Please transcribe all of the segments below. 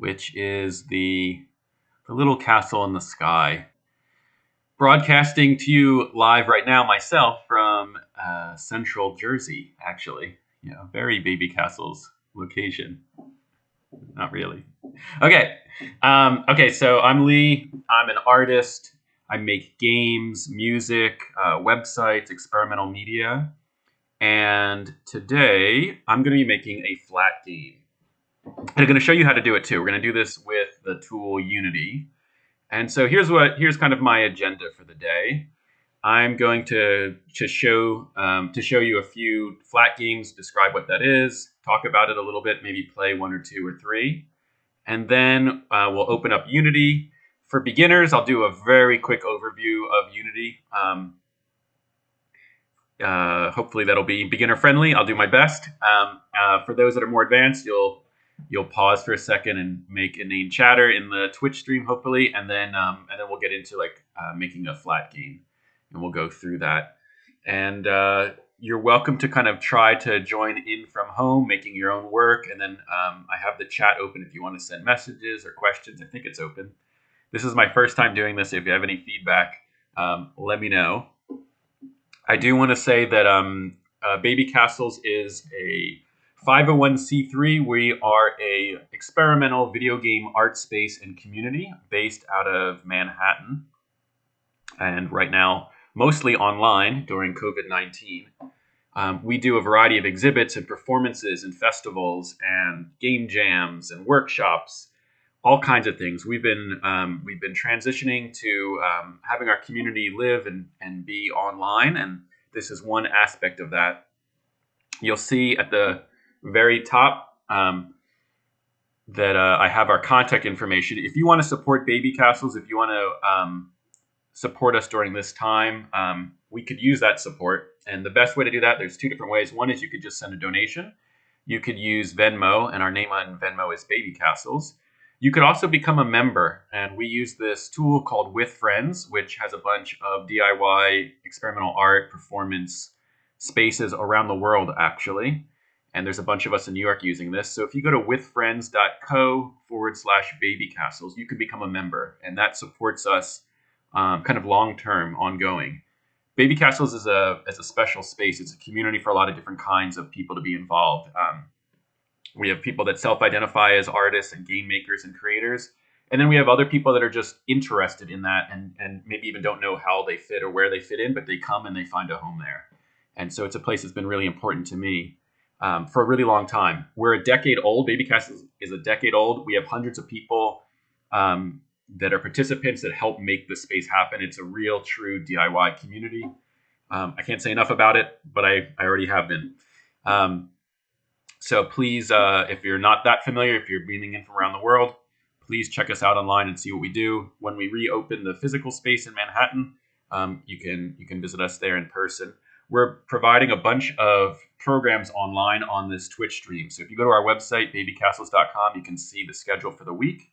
which is the little castle in the sky. Broadcasting to you live right now myself from Central Jersey, actually. Very Baby Castles location. Not really. Okay. So I'm Lee. I'm an artist. I make games, music, websites, experimental media. And today I'm going to be making a flat game. And I'm going to show you how to do it too. We're going to do this with the tool Unity. And so here's kind of my agenda for the day. I'm going to show you a few flat games, describe what that is, talk about it a little bit, maybe play one or two or three, and then we'll open up Unity. For beginners, I'll do a very quick overview of Unity. Hopefully that'll be beginner friendly. I'll do my best. For those that are more advanced, you'll pause for a second and make inane chatter in the Twitch stream, hopefully, and then we'll get into making a flat game, and we'll go through that. And you're welcome to kind of try to join in from home, making your own work. And then I have the chat open if you want to send messages or questions. I think it's open. This is my first time doing this. If you have any feedback, let me know. I do want to say that Baby Castles is a 501c3. We are a experimental video game art space and community based out of Manhattan, and right now mostly online during COVID-19. We do a variety of exhibits and performances and festivals and game jams and workshops, all kinds of things. We've been transitioning to having our community live and be online, and this is one aspect of that. You'll see at the very top that I have our contact information. If you want to support Baby Castles, if you want to support us during this time, we could use that support. And the best way to do that, there's two different ways. One is you could just send a donation. You could use Venmo, and our name on Venmo is Baby Castles. You could also become a member, and we use this tool called With Friends, which has a bunch of DIY experimental art performance spaces around the world, actually. And there's a bunch of us in New York using this. So if you go to withfriends.co/babycastles, you can become a member, and that supports us kind of long-term, ongoing. Baby Castles is a special space. It's a community for a lot of different kinds of people to be involved. We have people that self-identify as artists and game makers and creators. And then we have other people that are just interested in that and maybe even don't know how they fit or where they fit in, but they come and they find a home there. And so it's a place that's been really important to me for a really long time. We're a decade old. Baby Castles is a decade old. We have hundreds of people that are participants that help make this space happen. It's a real, true DIY community. I can't say enough about it, but I already have been. So please, if you're not that familiar, if you're beaming in from around the world, please check us out online and see what we do. When we reopen the physical space in Manhattan, you can visit us there in person. We're providing a bunch of programs online on this Twitch stream. So if you go to our website, babycastles.com, you can see the schedule for the week.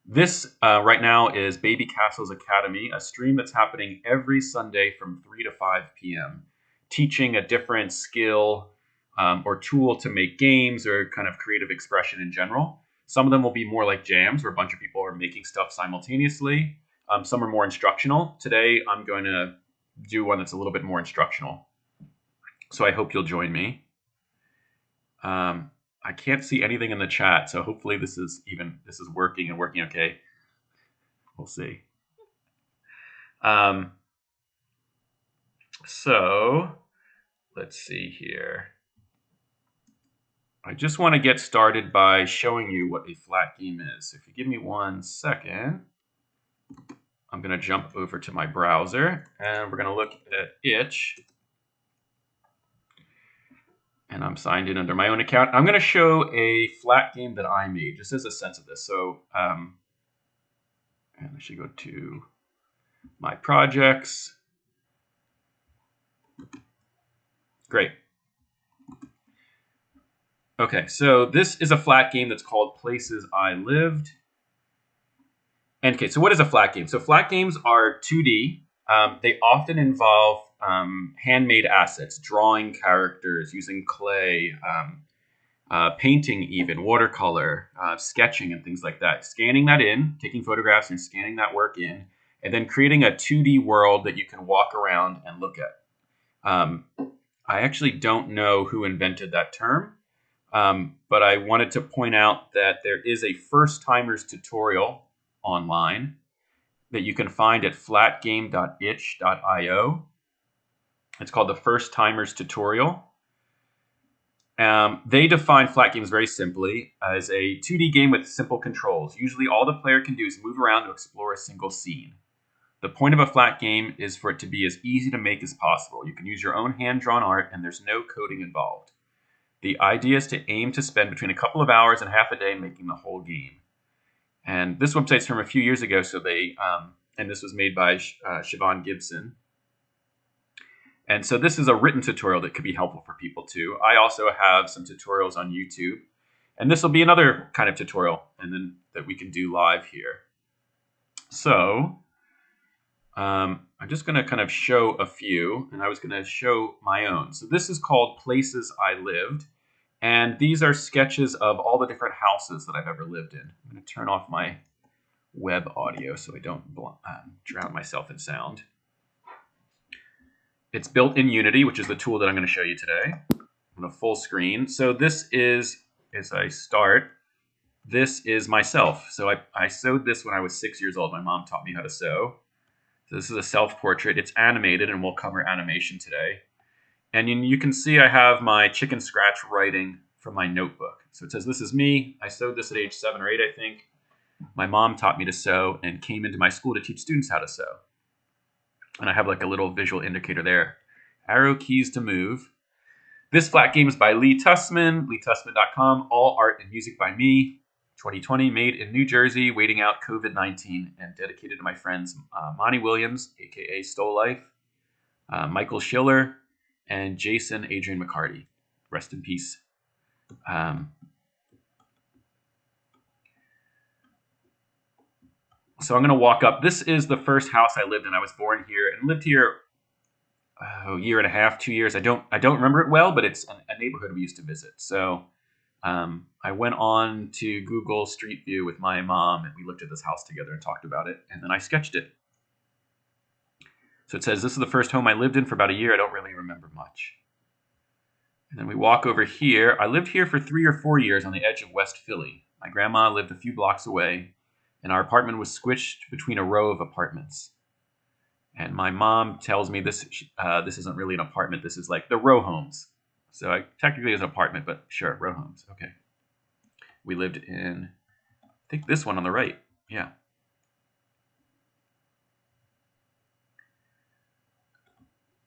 This right now is Babycastles Academy, a stream that's happening every Sunday from 3 to 5 p.m., teaching a different skill or tool to make games or kind of creative expression in general. Some of them will be more like jams where a bunch of people are making stuff simultaneously. Some are more instructional. Today, I'm going to do one that's a little bit more instructional. So I hope you'll join me. I can't see anything in the chat, so hopefully this is working and working okay. We'll see. So let's see here. I just want to get started by showing you what a flat game is. So if you give me 1 second, I'm going to jump over to my browser and we're going to look at Itch. And I'm signed in under my own account. I'm going to show a flat game that I made, just as a sense of this. So, and I should go to my projects. Great. Okay, so this is a flat game that's called Places I Lived. And okay, so what is a flat game? So flat games are 2D. They often involve handmade assets, drawing characters, using clay, painting, even watercolor, sketching, and things like that. Scanning that in, taking photographs and scanning that work in, and then creating a 2D world that you can walk around and look at. I actually don't know who invented that term, but I wanted to point out that there is a first timers tutorial online that you can find at flatgame.itch.io. It's called the First Timers Tutorial. They define Flatgames very simply as a 2D game with simple controls. Usually all the player can do is move around to explore a single scene. The point of a flat game is for it to be as easy to make as possible. You can use your own hand-drawn art, and there's no coding involved. The idea is to aim to spend between a couple of hours and half a day making the whole game. And this website's from a few years ago, so and this was made by Siobhan Gibson. And so this is a written tutorial that could be helpful for people too. I also have some tutorials on YouTube, and this will be another kind of tutorial, and then that we can do live here. So I'm just going to kind of show a few, and I was going to show my own. So this is called Places I Lived, and these are sketches of all the different houses that I've ever lived in. I'm going to turn off my web audio so I don't drown myself in sound. It's built in Unity, which is the tool that I'm going to show you today, on a full screen. So this is, as I start, this is myself. So I sewed this when I was 6 years old. My mom taught me how to sew. So this is a self-portrait. It's animated, and we'll cover animation today. And you can see I have my chicken scratch writing from my notebook. So it says, this is me. I sewed this at age 7 or 8, I think. My mom taught me to sew and came into my school to teach students how to sew. And I have like a little visual indicator there. Arrow keys to move. This flat game is by Lee Tussman, leetussman.com. All art and music by me. 2020, made in New Jersey, waiting out COVID-19, and dedicated to my friends Monty Williams, aka Stole Life, Michael Schiller, and Jason Adrian McCarty. Rest in peace. So I'm going to walk up. This is the first house I lived in. I was born here and lived here a year and a half, 2 years. I don't remember it well, but it's a neighborhood we used to visit. So I went on to Google Street View with my mom, and we looked at this house together and talked about it, and then I sketched it. So it says, this is the first home I lived in for about a year. I don't really remember much. And then we walk over here. I lived here for 3 or 4 years on the edge of West Philly. My grandma lived a few blocks away, and our apartment was squished between a row of apartments. And my mom tells me this isn't really an apartment. This is like the row homes. So technically it's an apartment, but sure, row homes. Okay. We lived in, I think this one on the right. Yeah.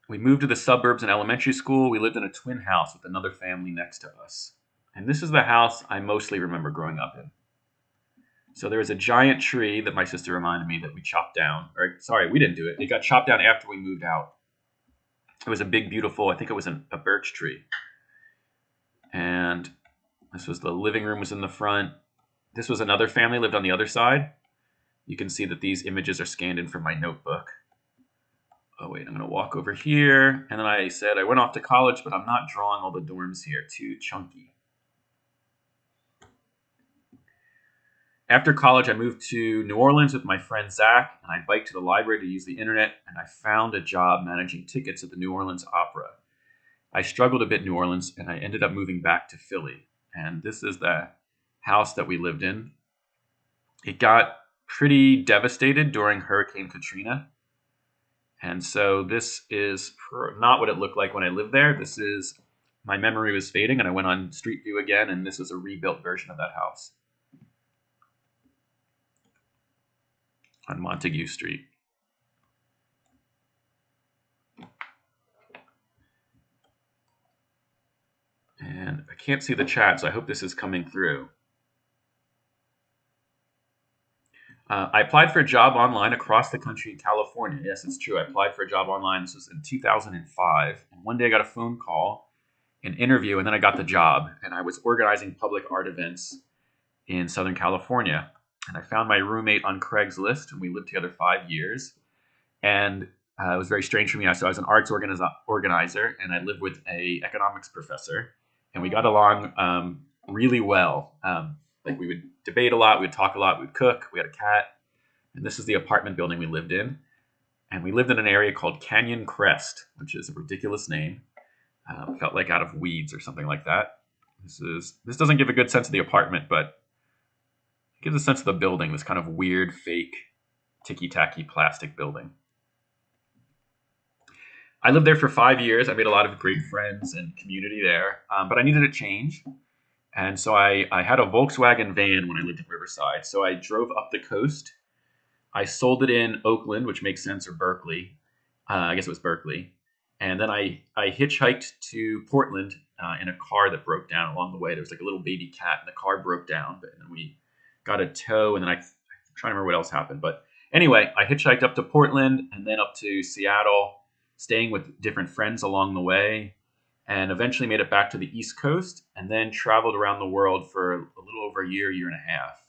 We moved to the suburbs in elementary school. We lived in a twin house with another family next to us. And this is the house I mostly remember growing up in. So there was a giant tree that my sister reminded me that we chopped down. Or sorry, we didn't do it. It got chopped down after we moved out. It was a big, beautiful, I think it was a birch tree. And this was the living room was in the front. This was another family lived on the other side. You can see that these images are scanned in from my notebook. Oh, wait, I'm going to walk over here. And then I said I went off to college, but I'm not drawing all the dorms here. Too chunky. After college, I moved to New Orleans with my friend Zach, and I biked to the library to use the internet, and I found a job managing tickets at the New Orleans Opera. I struggled a bit in New Orleans, and I ended up moving back to Philly. And this is the house that we lived in. It got pretty devastated during Hurricane Katrina. And so this is not what it looked like when I lived there. This is, my memory was fading, and I went on Street View again, and this is a rebuilt version of that house on Montague Street. And I can't see the chat, so I hope this is coming through. I applied for a job online across the country in California. Yes, it's true. I applied for a job online. This was in 2005. And one day I got a phone call, an interview, and then I got the job. And I was organizing public art events in Southern California. And I found my roommate on Craigslist, and we lived together 5 years. And it was very strange for me. So I was an arts organizer, and I lived with an economics professor. And we got along really well. Like we would debate a lot, we would talk a lot, we would cook. We had a cat, and this is the apartment building we lived in. And we lived in an area called Canyon Crest, which is a ridiculous name. Felt like out of Weeds or something like that. This doesn't give a good sense of the apartment, but it gives a sense of the building. This kind of weird, fake, ticky-tacky plastic building. I lived there for 5 years. I made a lot of great friends and community there, but I needed a change. And so I had a Volkswagen van when I lived in Riverside. So I drove up the coast. I sold it in Oakland, which makes sense, or Berkeley. I guess it was Berkeley. And then I hitchhiked to Portland in a car that broke down along the way. There was like a little baby cat, and the car broke down. But then we got a tow, and then I'm trying to remember what else happened. But anyway, I hitchhiked up to Portland and then up to Seattle, staying with different friends along the way, and eventually made it back to the East Coast, and then traveled around the world for a little over a year and a half.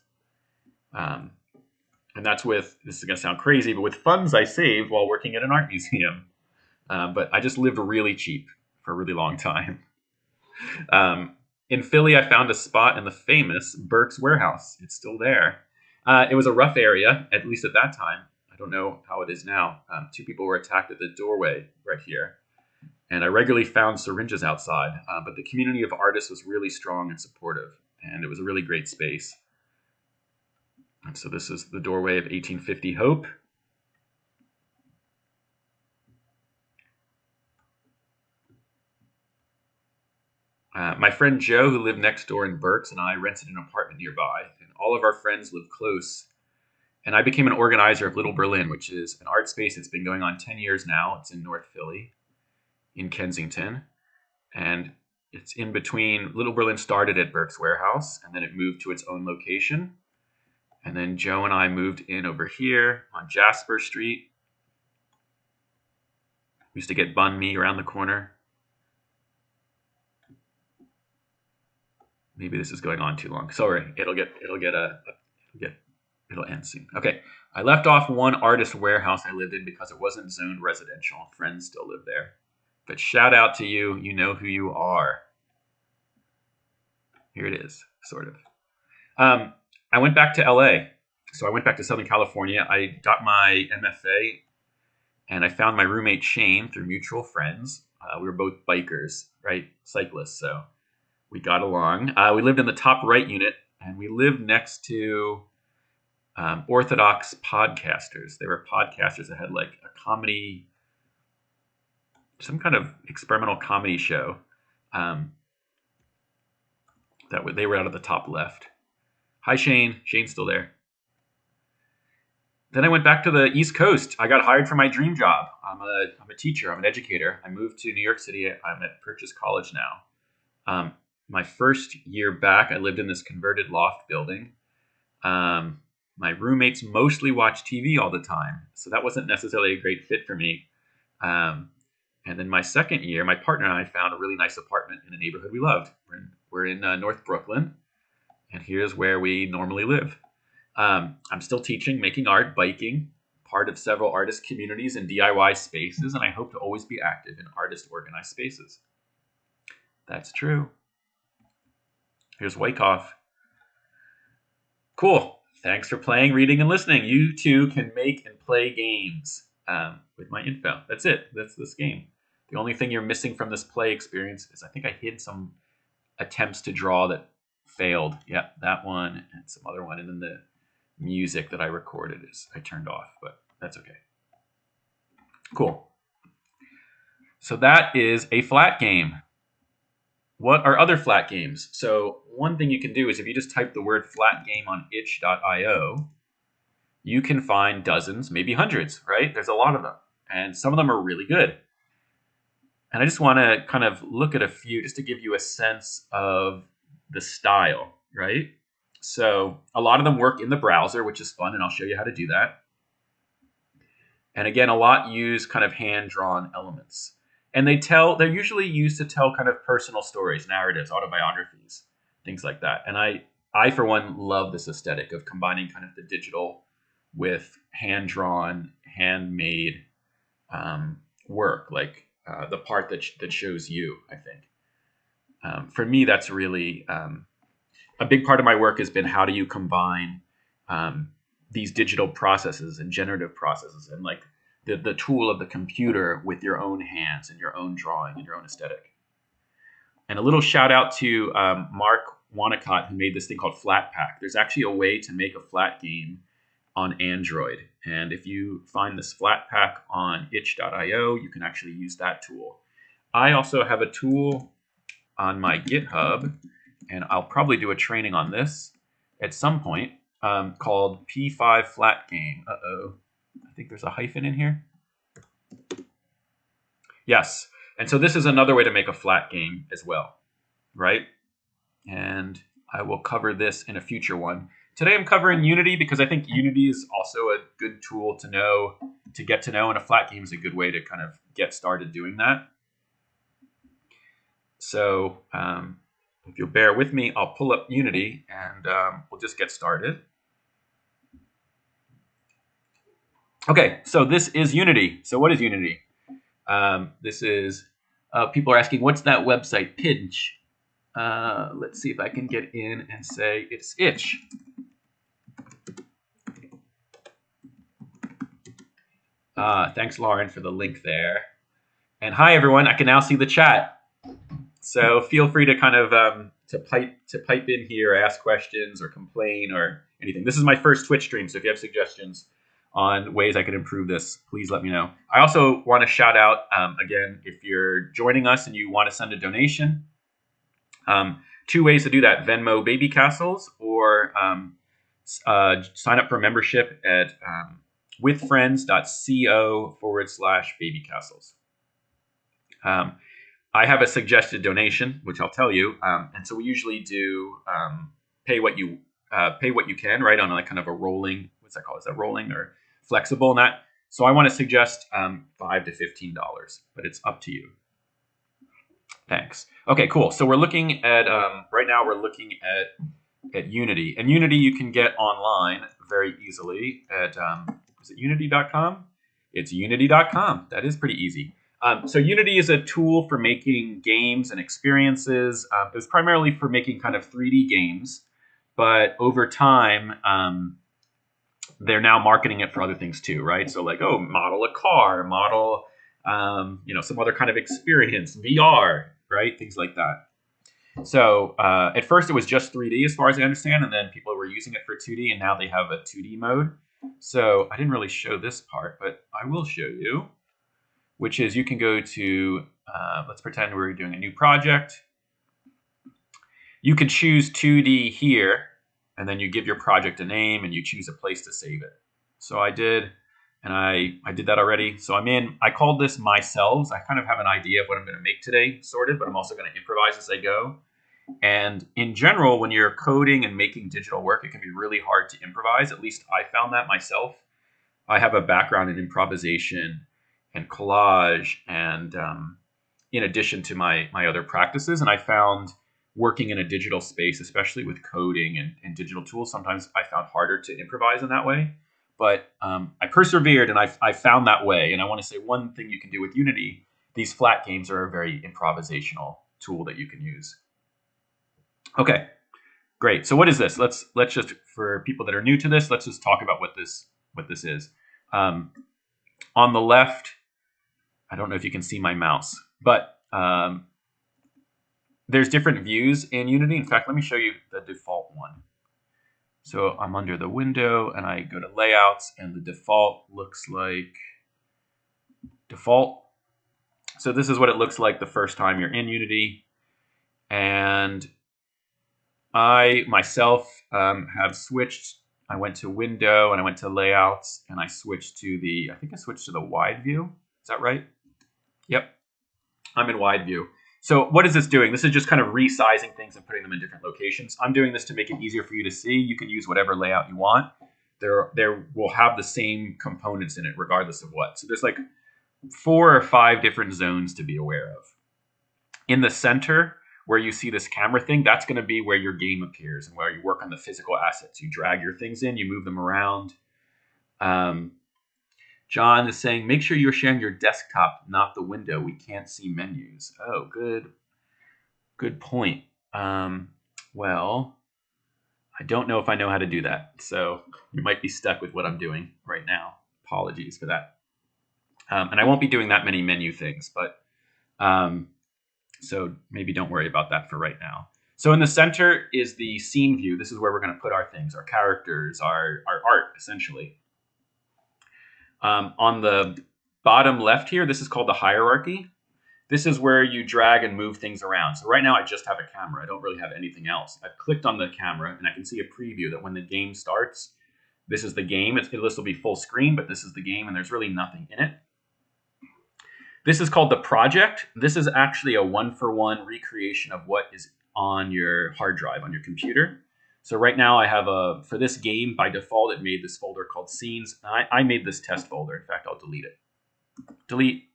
And that's this is going to sound crazy, but with funds I saved while working at an art museum. But I just lived really cheap for a really long time. In Philly, I found a spot in the famous Burke's Warehouse. It's still there. It was a rough area, at least at that time. I don't know how it is now. 2 people were attacked at the doorway right here. And I regularly found syringes outside. But the community of artists was really strong and supportive. And it was a really great space. And so this is the doorway of 1850 Hope. My friend Joe, who lived next door in Berks, and I rented an apartment nearby. And all of our friends lived close. And I became an organizer of Little Berlin, which is an art space that's been going on 10 years now. It's in North Philly, in Kensington. And it's in between. Little Berlin started at Burke's Warehouse, and then it moved to its own location. And then Joe and I moved in over here on Jasper Street. We used to get banh mi around the corner. Maybe this is going on too long. Sorry, it'll end soon. Okay, I left off one artist warehouse I lived in because it wasn't zoned residential. Friends still live there. But shout out to you. You know who you are. Here it is, sort of. I went back to LA. So I went back to Southern California. I got my MFA, and I found my roommate Shane through mutual friends. We were both bikers, right? Cyclists, so we got along. We lived in the top right unit, and we lived next to Orthodox podcasters. They were podcasters that had like a comedy, some kind of experimental comedy show. They were out of the top left. Hi, Shane. Shane's still there. Then I went back to the East Coast. I got hired for my dream job. I'm a teacher. I'm an educator. I moved to New York City. I'm at Purchase College now. My first year back, I lived in this converted loft building. My roommates mostly watched TV all the time, so that wasn't necessarily a great fit for me. And then my second year, my partner and I found a really nice apartment in a neighborhood we loved. We're in North Brooklyn, and here's where we normally live. I'm still teaching, making art, biking, part of several artist communities and DIY spaces, and I hope to always be active in artist-organized spaces. That's true. Here's Wyckoff. Cool. Thanks for playing, reading, and listening. You too can make and play games with my info. That's it. That's this game. The only thing you're missing from this play experience is I think I hid some attempts to draw that failed. Yeah, that one and some other one. And then the music that I recorded I turned off, but that's okay. Cool. So that is a flat game. What are other flat games? So one thing you can do is if you just type the word flat game on itch.io, you can find dozens, maybe hundreds, right? There's a lot of them. And some of them are really good. And I just want to kind of look at a few just to give you a sense of the style, right? So a lot of them work in the browser, which is fun, and I'll show you how to do that. And again, a lot use kind of hand-drawn elements. And they're usually used to tell kind of personal stories, narratives, autobiographies, things like that. And I for one, love this aesthetic of combining kind of the digital with hand-drawn, handmade work, like the part that shows you, I think. For me, that's really a big part of my work has been how do you combine these digital processes and generative processes and like the tool of the computer with your own hands and your own drawing and your own aesthetic. And a little shout out to Mark Wanacott, who made this thing called Flatpak. There's actually a way to make a flat game on Android. And if you find this Flatpak on itch.io, you can actually use that tool. I also have a tool on my GitHub, and I'll probably do a training on this at some point, called P5 Flatgame. Uh-oh. I think there's a hyphen in here. Yes. And so this is another way to make a flat game as well, right? And I will cover this in a future one. Today I'm covering Unity because I think Unity is also a good tool to get to know, and a flat game is a good way to kind of get started doing that. So if you'll bear with me, I'll pull up Unity and we'll just get started. Okay, so this is Unity. So what is Unity? This is, people are asking, what's that website, Pinch? Let's see if I can get in and say it's itch. Thanks, Lauren, for the link there. And hi, everyone. I can now see the chat. So feel free to kind of to pipe in here, ask questions or complain or anything. This is my first Twitch stream, so if you have suggestions on ways I could improve this, please let me know. I also want to shout out, again, if you're joining us and you want to send a donation, 2 ways to do that: Venmo Babycastles, or sign up for membership at withfriends.co/babycastles. I have a suggested donation, which I'll tell you, and so we usually do pay what you can, right, on like kind of a rolling, what's that called? Is that rolling or flexible? And that. So I want to suggest $5 to $15, but it's up to you. Thanks. Okay, cool. So we're looking at right now we're looking at Unity, and Unity you can get online very easily at is it unity.com? It's unity.com. That is pretty easy. So Unity is a tool for making games and experiences. It was primarily for making kind of 3D games, but over time, they're now marketing it for other things too, right? So like, oh, model a car, model, some other kind of experience, VR, right? Things like that. So at first it was just 3D as far as I understand, and then people were using it for 2D, and now they have a 2D mode. So I didn't really show this part, but I will show you, which is you can go to, let's pretend we're doing a new project. You can choose 2D here, and then you give your project a name and you choose a place to save it. So I did, and I did that already. So I called this Myselves. I kind of have an idea of what I'm gonna make today, sort of, but I'm also gonna improvise as I go. And in general, when you're coding and making digital work, it can be really hard to improvise. At least I found that myself. I have a background in improvisation and collage, and in addition to my other practices, and I found working in a digital space, especially with coding and digital tools, sometimes I found harder to improvise in that way. But I persevered, and I found that way. And I want to say one thing you can do with Unity: these flat games are a very improvisational tool that you can use. Okay, great. So what is this? Let's just, for people that are new to this, let's just talk about what this is. On the left, I don't know if you can see my mouse, but there's different views in Unity. In fact, let me show you the default one. So I'm under the window and I go to layouts, and the default looks like default. So this is what it looks like the first time you're in Unity. And I myself have switched. I went to window and I went to layouts, and I switched to I think I switched to the wide view. Is that right? Yep. I'm in wide view. So what is this doing? This is just kind of resizing things and putting them in different locations. I'm doing this to make it easier for you to see. You can use whatever layout you want. There will have the same components in it regardless of what. So there's like 4 or 5 different zones to be aware of. In the center, where you see this camera thing, that's going to be where your game appears and where you work on the physical assets. You drag your things in, you move them around. John is saying, make sure you're sharing your desktop, not the window. We can't see menus. Oh, good point. Well, I don't know if I know how to do that. So you might be stuck with what I'm doing right now. Apologies for that. And I won't be doing that many menu things, but so maybe don't worry about that for right now. So in the center is the scene view. This is where we're going to put our things, our characters, our art, essentially. On the bottom left here, this is called the hierarchy. This is where you drag and move things around. So right now I just have a camera. I don't really have anything else. I've clicked on the camera and I can see a preview that when the game starts, this is the game. This will be full screen, but this is the game and there's really nothing in it. This is called the project. This is actually a one-for-one recreation of what is on your hard drive, on your computer. So right now I have for this game, by default, it made this folder called scenes. I made this test folder. In fact, I'll delete it. Delete.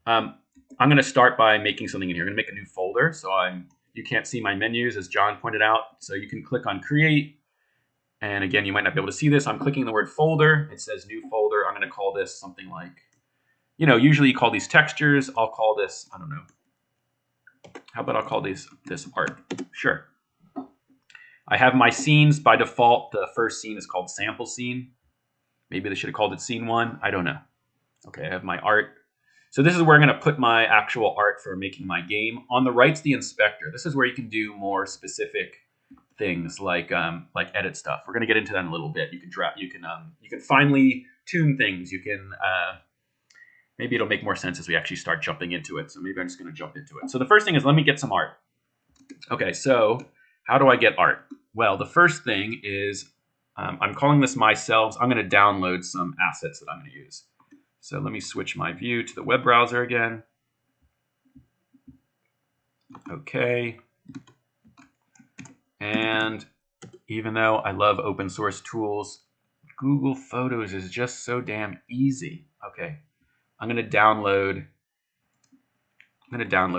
I'm going to start by making something in here. I'm going to make a new folder. So you can't see my menus, as John pointed out. So you can click on create. And again, you might not be able to see this. I'm clicking the word folder. It says new folder. I'm going to call this something like, usually you call these textures. I'll call this, I don't know. How about I'll call this art? Sure. I have my scenes. By default, the first scene is called sample scene. Maybe they should have called it scene 1. I don't know. Okay, I have my art. So this is where I'm going to put my actual art for making my game. On the right's the inspector. This is where you can do more specific things like edit stuff. We're going to get into that in a little bit. You can finely tune things. You can maybe it'll make more sense as we actually start jumping into it. So maybe I'm just going to jump into it. So the first thing is, let me get some art. Okay, so how do I get art? Well, the first thing is I'm calling this myself. I'm going to download some assets that I'm going to use. So let me switch my view to the web browser again. Okay. And even though I love open source tools, Google Photos is just so damn easy. Okay. I'm going to download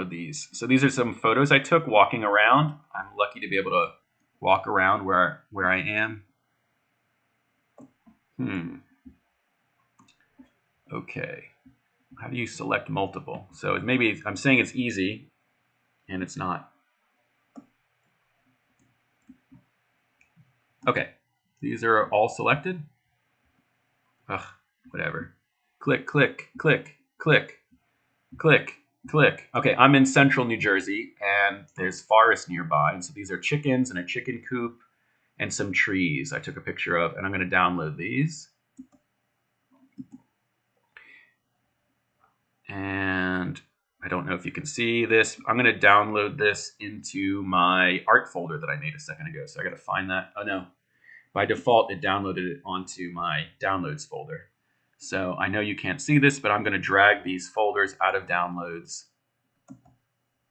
these. So these are some photos I took walking around. I'm lucky to be able to walk around where I am. Okay. How do you select multiple? So maybe I'm saying it's easy, and it's not. Okay. These are all selected. Ugh, whatever. Click, click, click, click, click, click. Okay, I'm in central New Jersey, and there's forest nearby. And so these are chickens and a chicken coop and some trees I took a picture of, and I'm going to download these. And I don't know if you can see this. I'm going to download this into my art folder that I made a second ago. So I got to find that. Oh, no. By default, it downloaded it onto my downloads folder. So I know you can't see this, but I'm going to drag these folders out of downloads.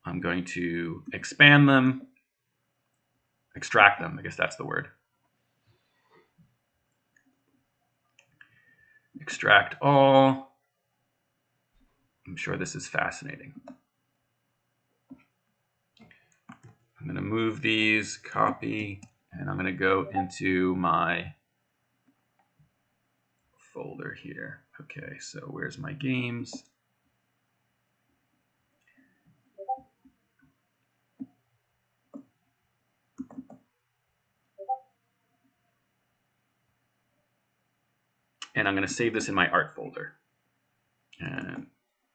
I'm going to expand them, extract them. I guess that's the word. Extract all. I'm sure this is fascinating. I'm going to move these, copy, and I'm going to go into my folder here. Okay, so where's my games? And I'm going to save this in my art folder. And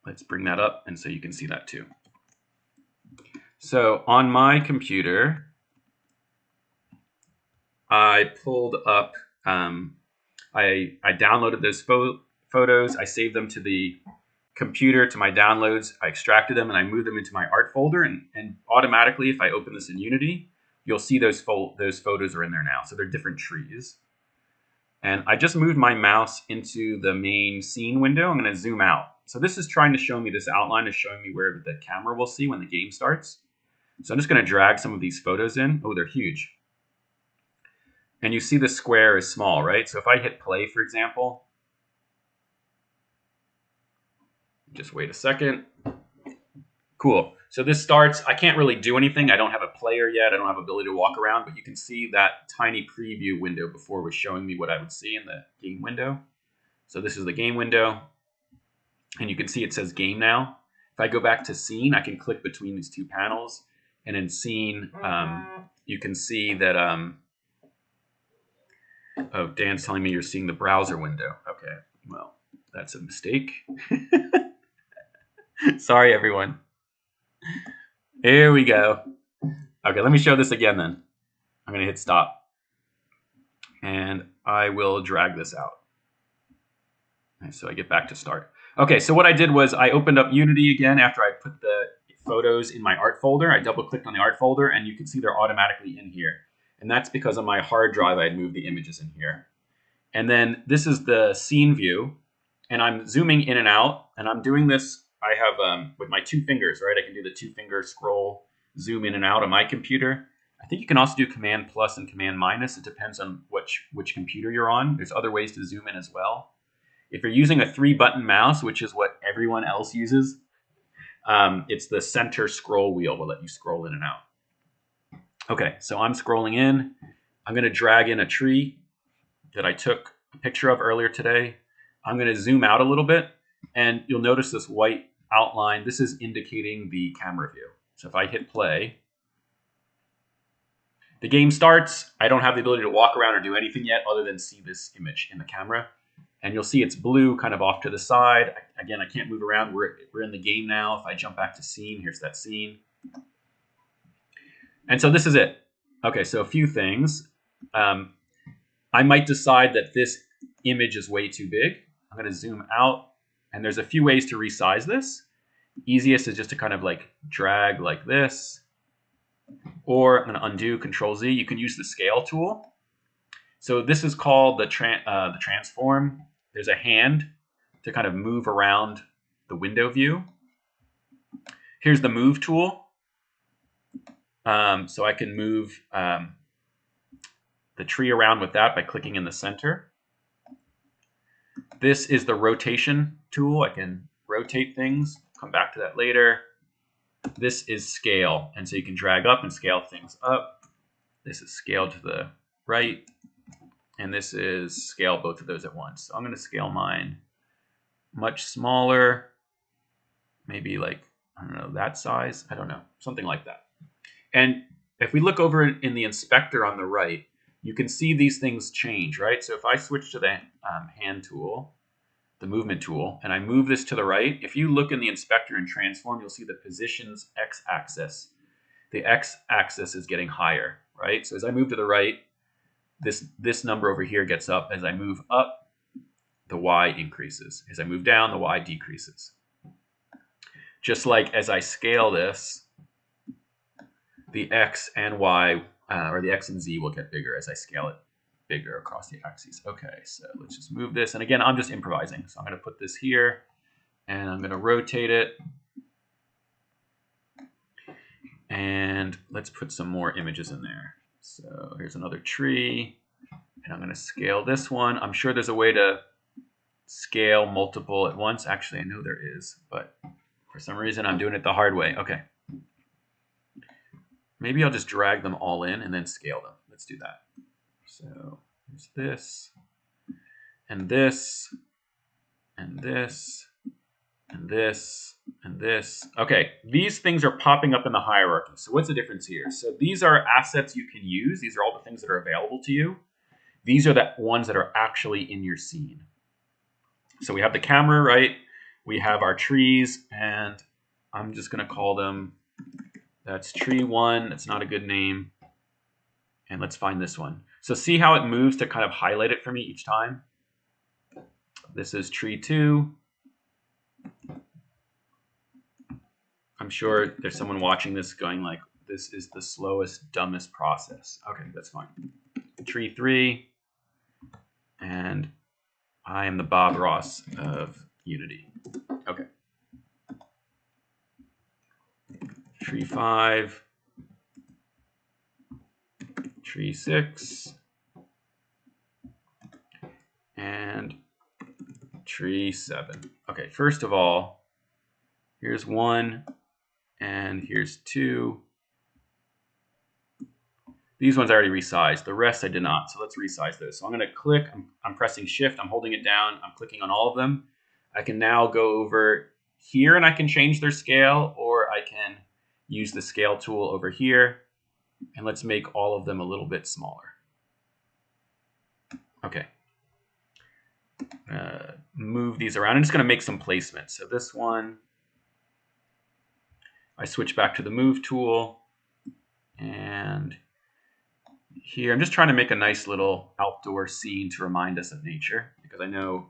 let's bring that up, and so you can see that too. So on my computer, I pulled up, I downloaded those photos. I saved them to the computer, to my downloads. I extracted them, and I moved them into my art folder. And automatically, if I open this in Unity, you'll see those photos are in there now. So they're different trees. And I just moved my mouse into the main scene window. I'm going to zoom out. So this is trying to show me, this outline is showing me where the camera will see when the game starts. So I'm just going to drag some of these photos in. Oh, they're huge. And you see the square is small, right? So if I hit play, for example, just wait a second. Cool. So this starts. I can't really do anything. I don't have a player yet. I don't have ability to walk around, but you can see that tiny preview window before was showing me what I would see in the game window. So this is the game window. And you can see it says game now. If I go back to scene, I can click between these two panels. And in scene, you can see that, oh, Dan's telling me you're seeing the browser window. Okay, well, that's a mistake. Sorry, everyone. Here we go. Okay, let me show this again then. I'm going to hit stop. And I will drag this out. Okay, so I get back to start. Okay, so what I did was I opened up Unity again after I put the photos in my art folder. I double-clicked on the art folder, and you can see they're automatically in here. And that's because on my hard drive, I had moved the images in here. And then this is the scene view. And I'm zooming in and out. And I'm doing this, I have, with my 2 fingers, right? I can do the 2-finger scroll, zoom in and out on my computer. I think you can also do Command plus and Command minus. It depends on which computer you're on. There's other ways to zoom in as well. If you're using a 3-button mouse, which is what everyone else uses, it's the center scroll wheel will let you scroll in and out. Okay, so I'm scrolling in. I'm going to drag in a tree that I took a picture of earlier today. I'm going to zoom out a little bit, and you'll notice this white outline. This is indicating the camera view. So if I hit play, the game starts. I don't have the ability to walk around or do anything yet other than see this image in the camera. And you'll see it's blue kind of off to the side. Again, I can't move around. We're in the game now. If I jump back to scene, here's that scene. And so this is it. Okay, so a few things. I might decide that this image is way too big. I'm going to zoom out. And there's a few ways to resize this. Easiest is just to kind of like drag like this. Or I'm going to undo, Control-Z. You can use the scale tool. So this is called the transform. There's a hand to kind of move around the window view. Here's the move tool. So I can move the tree around with that by clicking in the center. This is the rotation tool. I can rotate things. Come back to that later. This is scale. And so you can drag up and scale things up. This is scale to the right. And this is scale both of those at once. So I'm going to scale mine much smaller. Maybe like, I don't know, that size. I don't know. Something like that. And if we look over in the inspector on the right, you can see these things change, right? So if I switch to the hand tool, the movement tool, and I move this to the right, if you look in the inspector and transform, you'll see the positions x-axis. The x-axis is getting higher, right? So as I move to the right, this number over here gets up. As I move up, the y increases. As I move down, the y decreases. Just like as I scale this, the x and y, or the x and z will get bigger as I scale it bigger across the axes. Okay, so let's just move this. And again, I'm just improvising. So I'm going to put this here, and I'm going to rotate it. And let's put some more images in there. So here's another tree, and I'm going to scale this one. I'm sure there's a way to scale multiple at once. Actually, I know there is, but for some reason I'm doing it the hard way. Okay. Maybe I'll just drag them all in and then scale them. Let's do that. So here's this, and this, and this, and this, and this. Okay, these things are popping up in the hierarchy. So what's the difference here? So these are assets you can use. These are all the things that are available to you. These are the ones that are actually in your scene. So we have the camera, right? We have our trees, and I'm just going to call them, that's tree 1. That's not a good name. And let's find this one. So see how it moves to kind of highlight it for me each time? This is tree 2. I'm sure there's someone watching this going like, this is the slowest, dumbest process. Okay, that's fine. Tree 3. And I am the Bob Ross of Unity. Okay. Tree 5. Tree 6. And tree 7. Okay, first of all, here's 1, and here's 2. These ones I already resized. The rest I did not, so let's resize those. So I'm going to click. I'm pressing Shift. I'm holding it down. I'm clicking on all of them. I can now go over here, and I can change their scale, or I can use the scale tool over here. And let's make all of them a little bit smaller. Okay. Move these around. I'm just going to make some placements. So this one, I switch back to the move tool. And here, I'm just trying to make a nice little outdoor scene to remind us of nature, because I know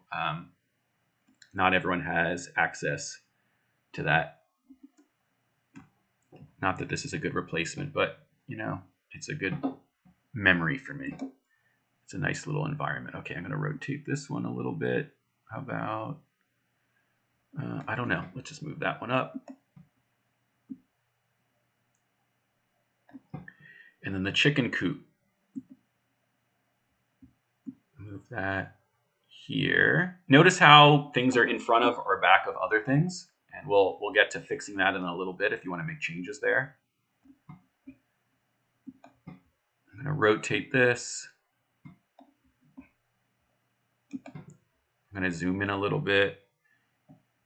not everyone has access to that. Not that this is a good replacement, but you know, it's a good memory for me. It's a nice little environment. Okay, I'm going to rotate this one a little bit. How about, I don't know. Let's just move that one up. And then the chicken coop. Move that here. Notice how things are in front of or back of other things. And we'll get to fixing that in a little bit if you want to make changes there. I'm going to rotate this. I'm going to zoom in a little bit.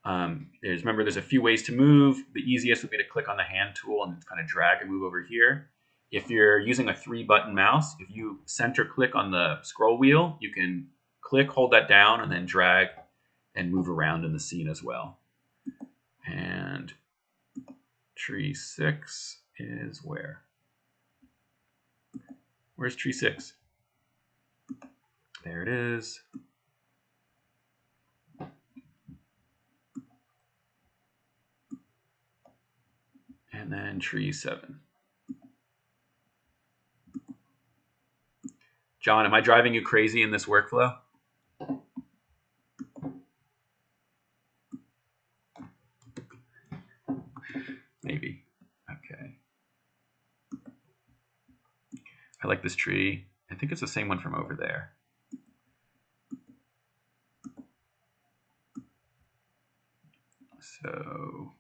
Remember, there's a few ways to move. The easiest would be to click on the hand tool and kind of drag and move over here. If you're using a 3-button mouse, if you center click on the scroll wheel, you can click, hold that down, and then drag and move around in the scene as well. And tree 6 is where? Where's tree 6? There it is. And then tree 7. John, am I driving you crazy in this workflow? Maybe. Okay. I like this tree. I think it's the same one from over there. So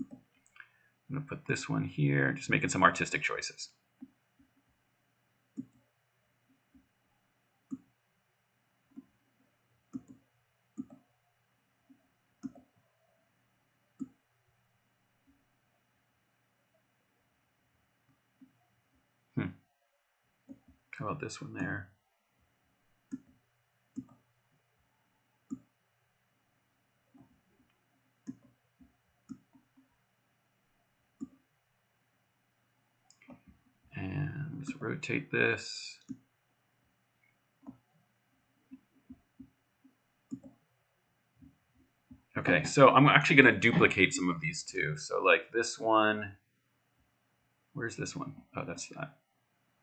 I'm going to put this one here, just making some artistic choices. How about this one there? And let's rotate this. Okay, so I'm actually going to duplicate some of these too. So like this one, where's this one? Oh, that's that.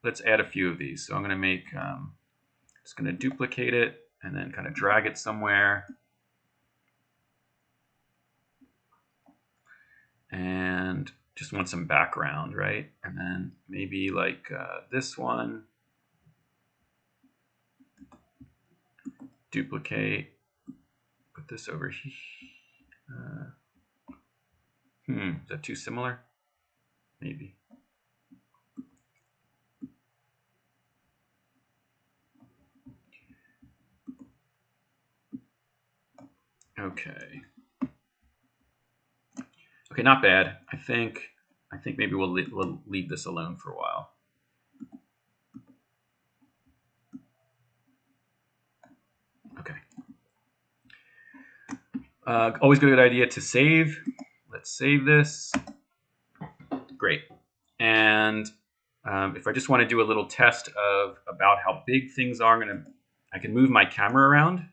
Let's add a few of these. So I'm going to make, just going to duplicate it and then kind of drag it somewhere. And just want some background, right? And then maybe like this one. Duplicate. Put this over here. Is that too similar? Maybe. Okay. Okay, not bad. I think maybe we'll leave this alone for a while. Okay. Always a good idea to save. Let's save this. Great. And if I just want to do a little test about how big things are, I can move my camera around.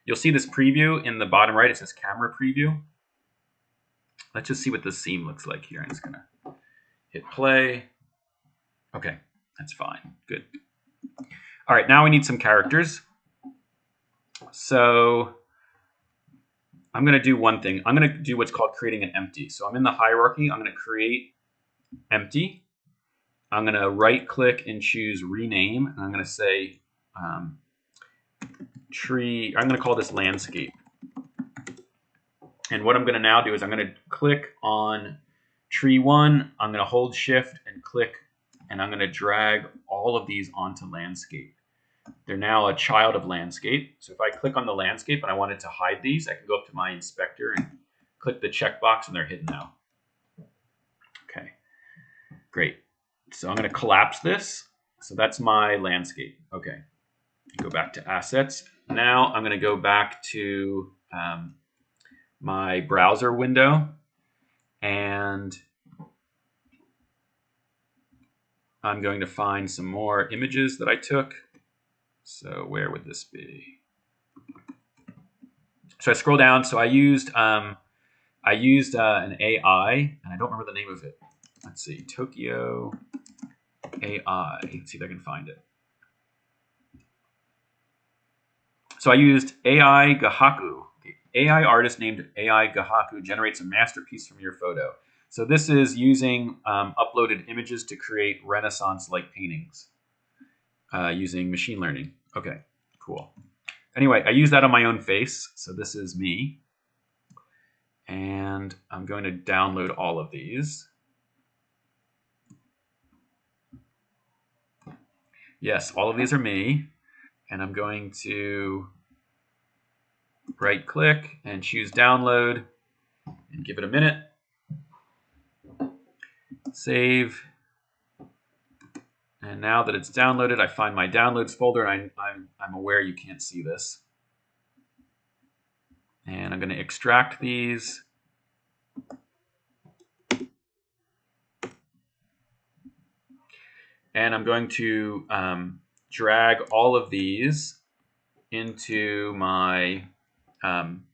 You'll see this preview in the bottom right. It says camera preview. Let's just see what the scene looks like here. I'm just gonna hit play. Okay, that's fine. Good. All right, now we need some characters. So I'm going to do one thing. I'm going to do what's called creating an empty. So I'm in the hierarchy. I'm going to create empty. I'm going to right click and choose rename. And I'm going to say tree. I'm going to call this landscape. And what I'm going to now do is I'm going to click on tree 1. I'm going to hold shift and click, and I'm going to drag all of these onto landscape. They're now a child of landscape. So if I click on the landscape and I wanted to hide these, I can go up to my inspector and click the checkbox and they're hidden now. Okay. Great. So I'm going to collapse this. So that's my landscape. Okay. Go back to assets. Now I'm going to go back to my browser window, and I'm going to find some more images that I took. So where would this be? So I scroll down. So I used an AI, and I don't remember the name of it. Let's see, Tokyo AI. Let's see if I can find it. So I used AI Gahaku. The AI artist named AI Gahaku generates a masterpiece from your photo. So this is using uploaded images to create Renaissance-like paintings using machine learning. Okay, cool. Anyway, I use that on my own face. So this is me. And I'm going to download all of these. Yes, all of these are me. And I'm going to right-click and choose download and give it a minute. Save. And now that it's downloaded, I find my downloads folder, and I'm aware you can't see this. And I'm going to extract these. And I'm going to drag all of these into my, I'm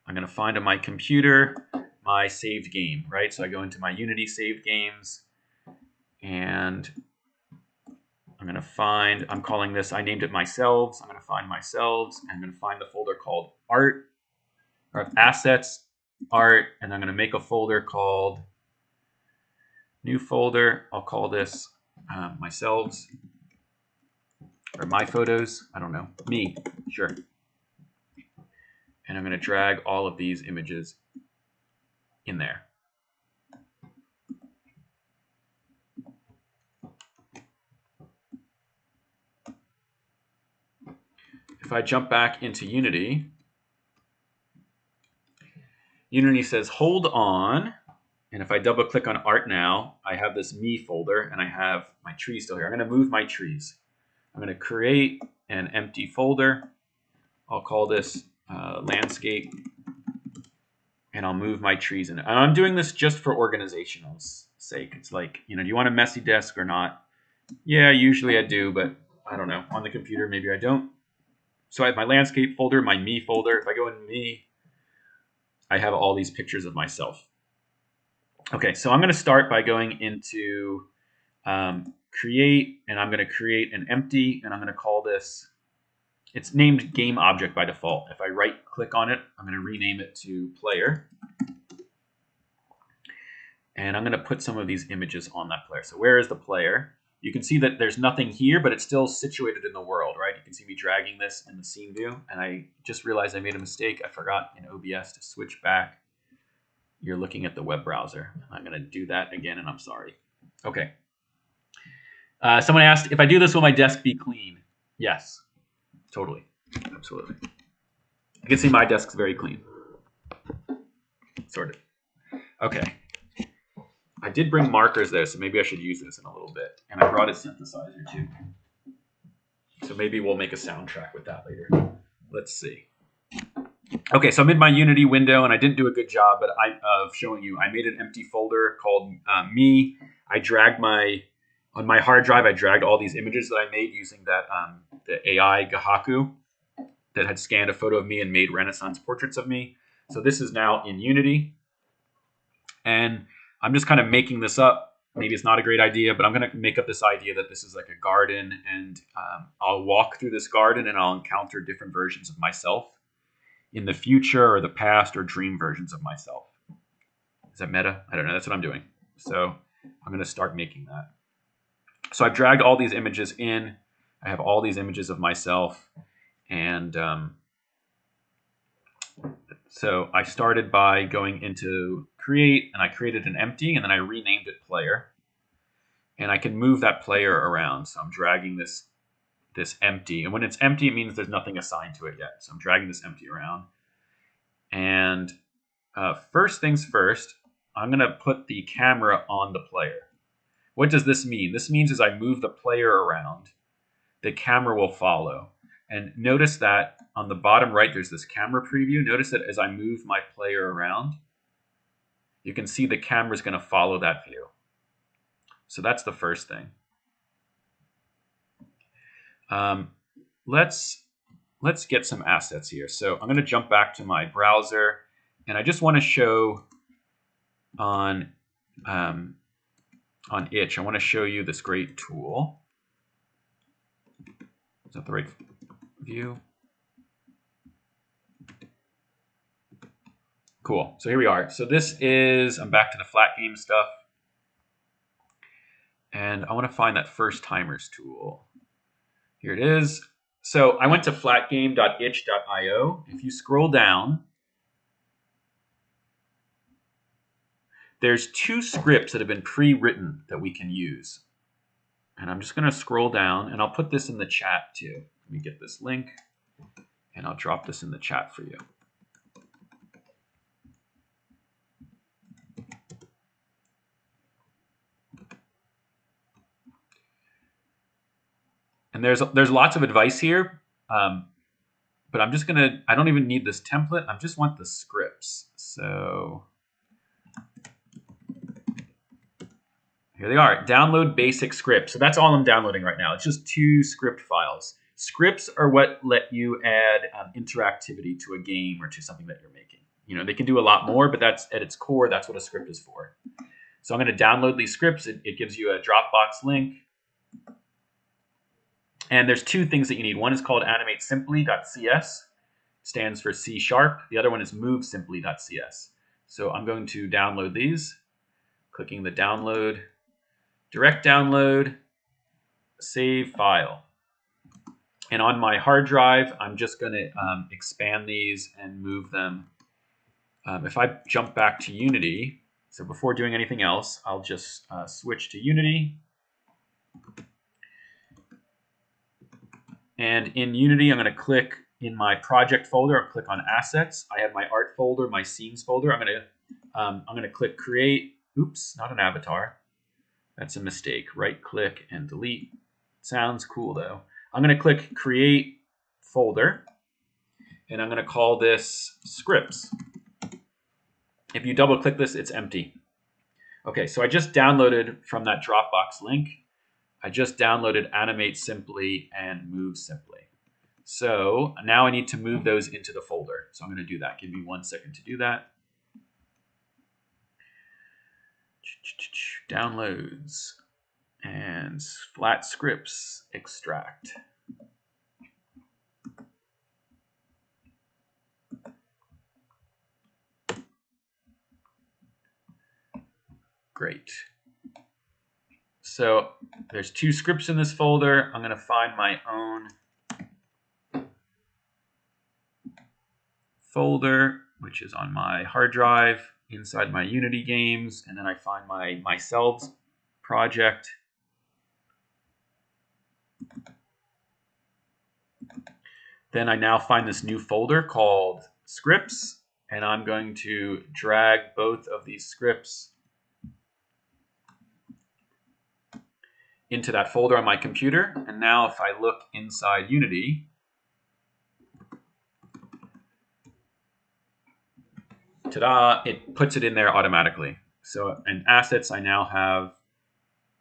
going to find on my computer my saved game, right? So I go into my Unity saved games, and I'm going to find, I'm calling this, I named it myself. I'm going to find myself, and I'm going to find the folder called art, or assets, art, and I'm going to make a folder called new folder. I'll call this myself, or my photos. I don't know, me, sure. And I'm going to drag all of these images in there. If I jump back into Unity, Unity says hold on. And if I double click on art now, I have this me folder, and I have my trees still here. I'm going to move my trees. I'm going to create an empty folder. I'll call this landscape, and I'll move my trees in it. And I'm doing this just for organizational sake. It's like, do you want a messy desk or not? Yeah, usually I do, but I don't know. On the computer, maybe I don't. So I have my landscape folder, my me folder. If I go in me, I have all these pictures of myself. Okay, so I'm going to start by going into create, and I'm going to create an empty, and I'm going to call this, it's named game object by default. If I right click on it, I'm going to rename it to player. And I'm going to put some of these images on that player. So where is the player? You can see that there's nothing here, but it's still situated in the world, right? You can see me dragging this in the scene view. And I just realized I made a mistake. I forgot in OBS to switch back. You're looking at the web browser. I'm going to do that again, and I'm sorry. Okay. Someone asked, if I do this, will my desk be clean? Yes, totally. Absolutely. You can see my desk's very clean. Sort of. Okay. I did bring markers there, so maybe I should use this in a little bit. And I brought a synthesizer too. So maybe we'll make a soundtrack with that later. Let's see. Okay, so I'm in my Unity window, and I didn't do a good job of showing you. I made an empty folder called me. I dragged on my hard drive, I dragged all these images that I made using that the AI Gahaku that had scanned a photo of me and made Renaissance portraits of me. So this is now in Unity. And I'm just kind of making this up. Maybe it's not a great idea, but I'm going to make up this idea that this is like a garden, and I'll walk through this garden and I'll encounter different versions of myself in the future or the past, or dream versions of myself. Is that meta? I don't know. That's what I'm doing. So I'm going to start making that. So I've dragged all these images in. I have all these images of myself. And so I started by going into create, and I created an empty, and then I renamed it player. And I can move that player around. So I'm dragging this empty. And when it's empty, it means there's nothing assigned to it yet. So I'm dragging this empty around. And first things first, I'm going to put the camera on the player. What does this mean? This means as I move the player around, the camera will follow. And notice that on the bottom right, there's this camera preview. Notice that as I move my player around, you can see the camera is going to follow that view. So that's the first thing. Let's get some assets here. So I'm going to jump back to my browser, and I just want to show on Itch, I want to show you this great tool. Is that the right view? Cool. So here we are. So this is, I'm back to the Flatgame stuff. And I want to find that first timers tool. Here it is. So I went to flatgame.itch.io. If you scroll down, there's 2 scripts that have been pre-written that we can use. And I'm just going to scroll down, and I'll put this in the chat too. Let me get this link, and I'll drop this in the chat for you. And there's lots of advice here, but I'm just gonna, I don't even need this template. I just want the scripts. So here they are, download basic scripts. So that's all I'm downloading right now. It's just 2 script files. Scripts are what let you add interactivity to a game or to something that you're making. You know, they can do a lot more, but that's at its core, that's what a script is for. So I'm gonna download these scripts. It gives you a Dropbox link. And there's 2 things that you need. One is called animatesimply.cs, stands for C#. The other one is movesimply.cs. So I'm going to download these, clicking the download, direct download, save file. And on my hard drive, I'm just going to expand these and move them. If I jump back to Unity, so before doing anything else, I'll just switch to Unity. And in Unity, I'm going to click in my project folder. I'll click on assets. I have my art folder, my scenes folder. I'm going to click create. Oops, not an avatar. That's a mistake. Right click and delete. Sounds cool though. I'm going to click create folder, and I'm going to call this scripts. If you double click this, it's empty. Okay, so I just downloaded from that Dropbox link. I just downloaded Animate Simply and Move Simply. So now I need to move those into the folder. So I'm going to do that. Give me 1 second to do that. Downloads and flat scripts extract. Great. So there's 2 scripts in this folder. I'm going to find my own folder, which is on my hard drive inside my Unity games. And then I find my myself project. Then I now find this new folder called scripts. And I'm going to drag both of these scripts into that folder on my computer. And now if I look inside Unity, ta-da, it puts it in there automatically. So in assets, I now have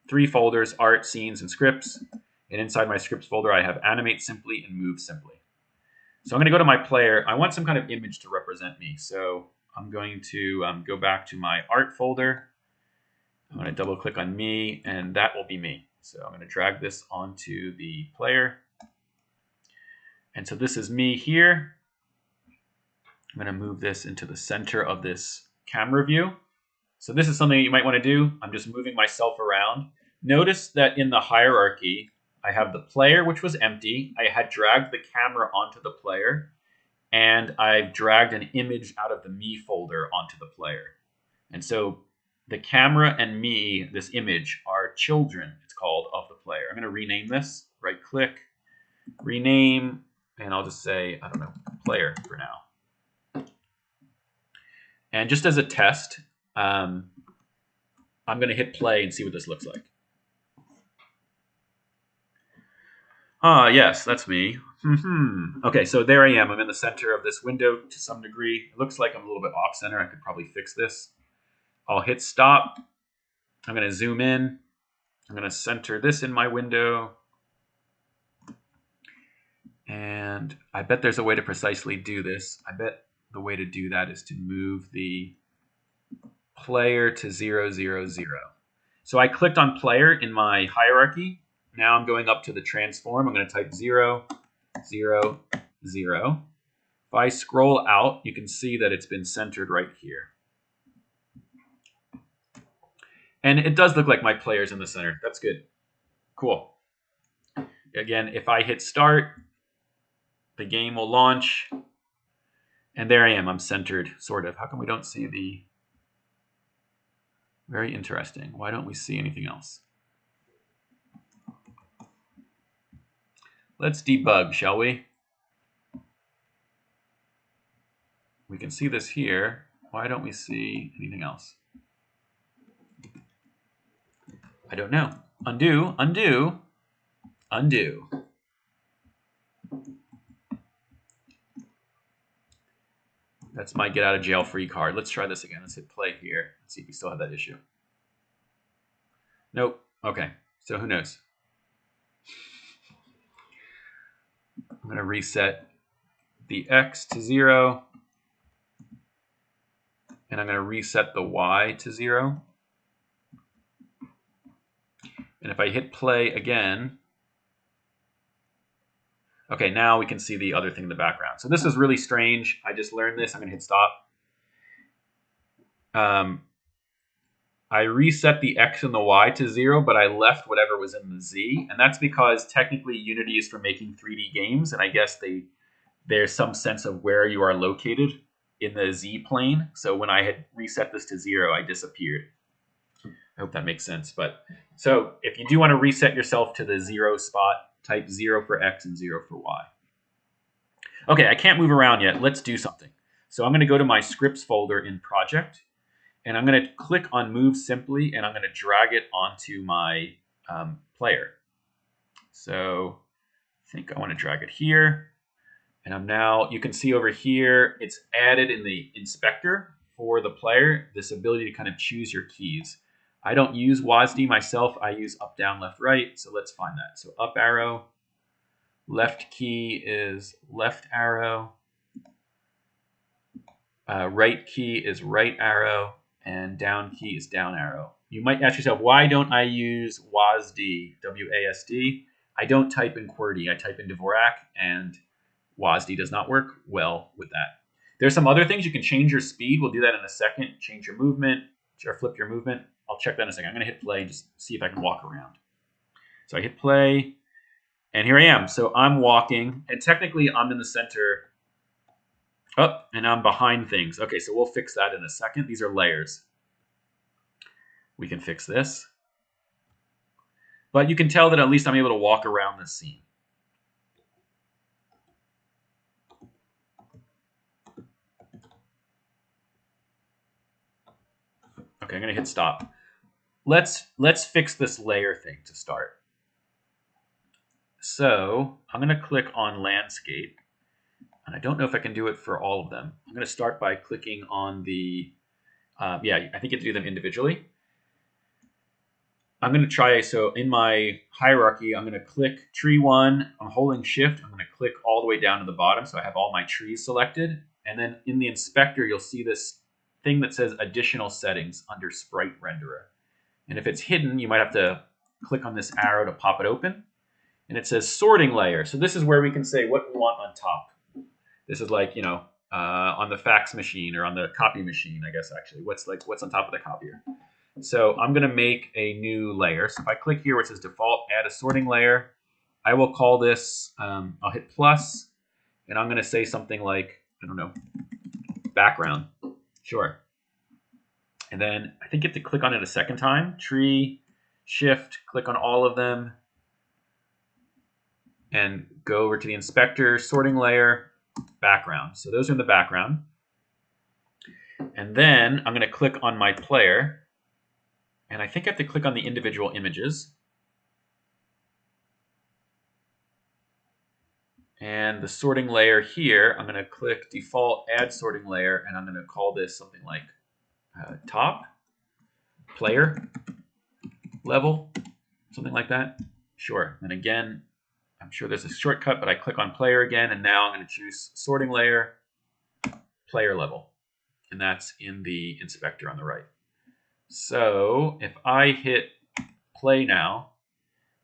3 folders, art, scenes, and scripts. And inside my scripts folder, I have animate simply and move simply. So I'm going to go to my player. I want some kind of image to represent me. So I'm going to go back to my art folder. I'm going to double click on me, and that will be me. So I'm going to drag this onto the player. And so this is me here. I'm going to move this into the center of this camera view. So this is something you might want to do. I'm just moving myself around. Notice that in the hierarchy, I have the player, which was empty. I had dragged the camera onto the player, and I've dragged an image out of the me folder onto the player. And so the camera and me, this image, are children, it's called, of the player. I'm going to rename this. Right click, rename, and I'll just say, I don't know, player for now. And just as a test, I'm going to hit play and see what this looks like. Ah, yes, that's me. Okay, so there I am. I'm in the center of this window to some degree. It looks like I'm a little bit off center. I could probably fix this. I'll hit stop. I'm going to zoom in. I'm going to center this in my window. And I bet there's a way to precisely do this. I bet the way to do that is to move the player to 0, 0, 0. So I clicked on player in my hierarchy. Now I'm going up to the transform. I'm going to type 0, 0, 0. If I scroll out, you can see that it's been centered right here. And it does look like my player's in the center. That's good. Cool. Again, if I hit start, the game will launch. And there I am. I'm centered, sort of. How come we don't see the... Very interesting. Why don't we see anything else? Let's debug, shall we? We can see this here. Why don't we see anything else? I don't know. Undo, undo, undo. That's my get out of jail free card. Let's try this again. Let's hit play here. Let's see if we still have that issue. Nope. Okay. So who knows? I'm going to reset the X to 0. And I'm going to reset the Y to 0. And if I hit play again, okay, now we can see the other thing in the background. So this is really strange. I just learned this. I'm going to hit stop. I reset the X and the Y to 0, but I left whatever was in the Z. And that's because technically Unity is for making 3D games. And I guess there's some sense of where you are located in the Z plane. So when I had reset this to 0, I disappeared. I hope that makes sense. But so if you do want to reset yourself to the 0 spot, type 0 for X and 0 for Y. Okay, I can't move around yet. Let's do something. So I'm going to go to my scripts folder in project, and I'm going to click on move simply, and I'm going to drag it onto my player. So I think I want to drag it here. And I'm now, you can see over here, it's added in the inspector for the player, this ability to kind of choose your keys. I don't use WASD myself. I use up, down, left, right. So let's find that. So up arrow, left key is left arrow, right key is right arrow, and down key is down arrow. You might ask yourself, why don't I use WASD, W-A-S-D? I don't type in QWERTY. I type in Dvorak, and WASD does not work well with that. There's some other things. You can change your speed. We'll do that in a second. Change your movement, or flip your movement. I'll check that in a second. I'm going to hit play and just see if I can walk around. So I hit play, and here I am. So I'm walking, and technically I'm in the center. Oh, and I'm behind things. Okay, so we'll fix that in a second. These are layers. We can fix this. But you can tell that at least I'm able to walk around this scene. Okay, I'm going to hit stop. Let's fix this layer thing to start. So I'm going to click on landscape. And I don't know if I can do it for all of them. I'm going to start by clicking on the, yeah, I think you have to do them individually. I'm going to try, so in my hierarchy, I'm going to click tree 1. I'm holding shift. I'm going to click all the way down to the bottom. So I have all my trees selected. And then in the inspector, you'll see this thing that says additional settings under sprite renderer. And if it's hidden, you might have to click on this arrow to pop it open. And it says sorting layer. So this is where we can say what we want on top. This is like, you know, on the fax machine or on the copy machine, I guess, actually. What's on top of the copier? So I'm going to make a new layer. So if I click here where it says default, add a sorting layer, I will call this, I'll hit plus, and I'm going to say something like, I don't know, background. Sure. And then I think you have to click on it a second time. Tree, shift, click on all of them, and go over to the inspector, sorting layer, background. So those are in the background. And then I'm going to click on my player. And I think I have to click on the individual images. And the sorting layer here, I'm going to click default add sorting layer, and I'm going to call this something like top player level, something like that. Sure. And again, I'm sure there's a shortcut, but I click on player again, and now I'm going to choose sorting layer, player level. And that's in the inspector on the right. So if I hit play now,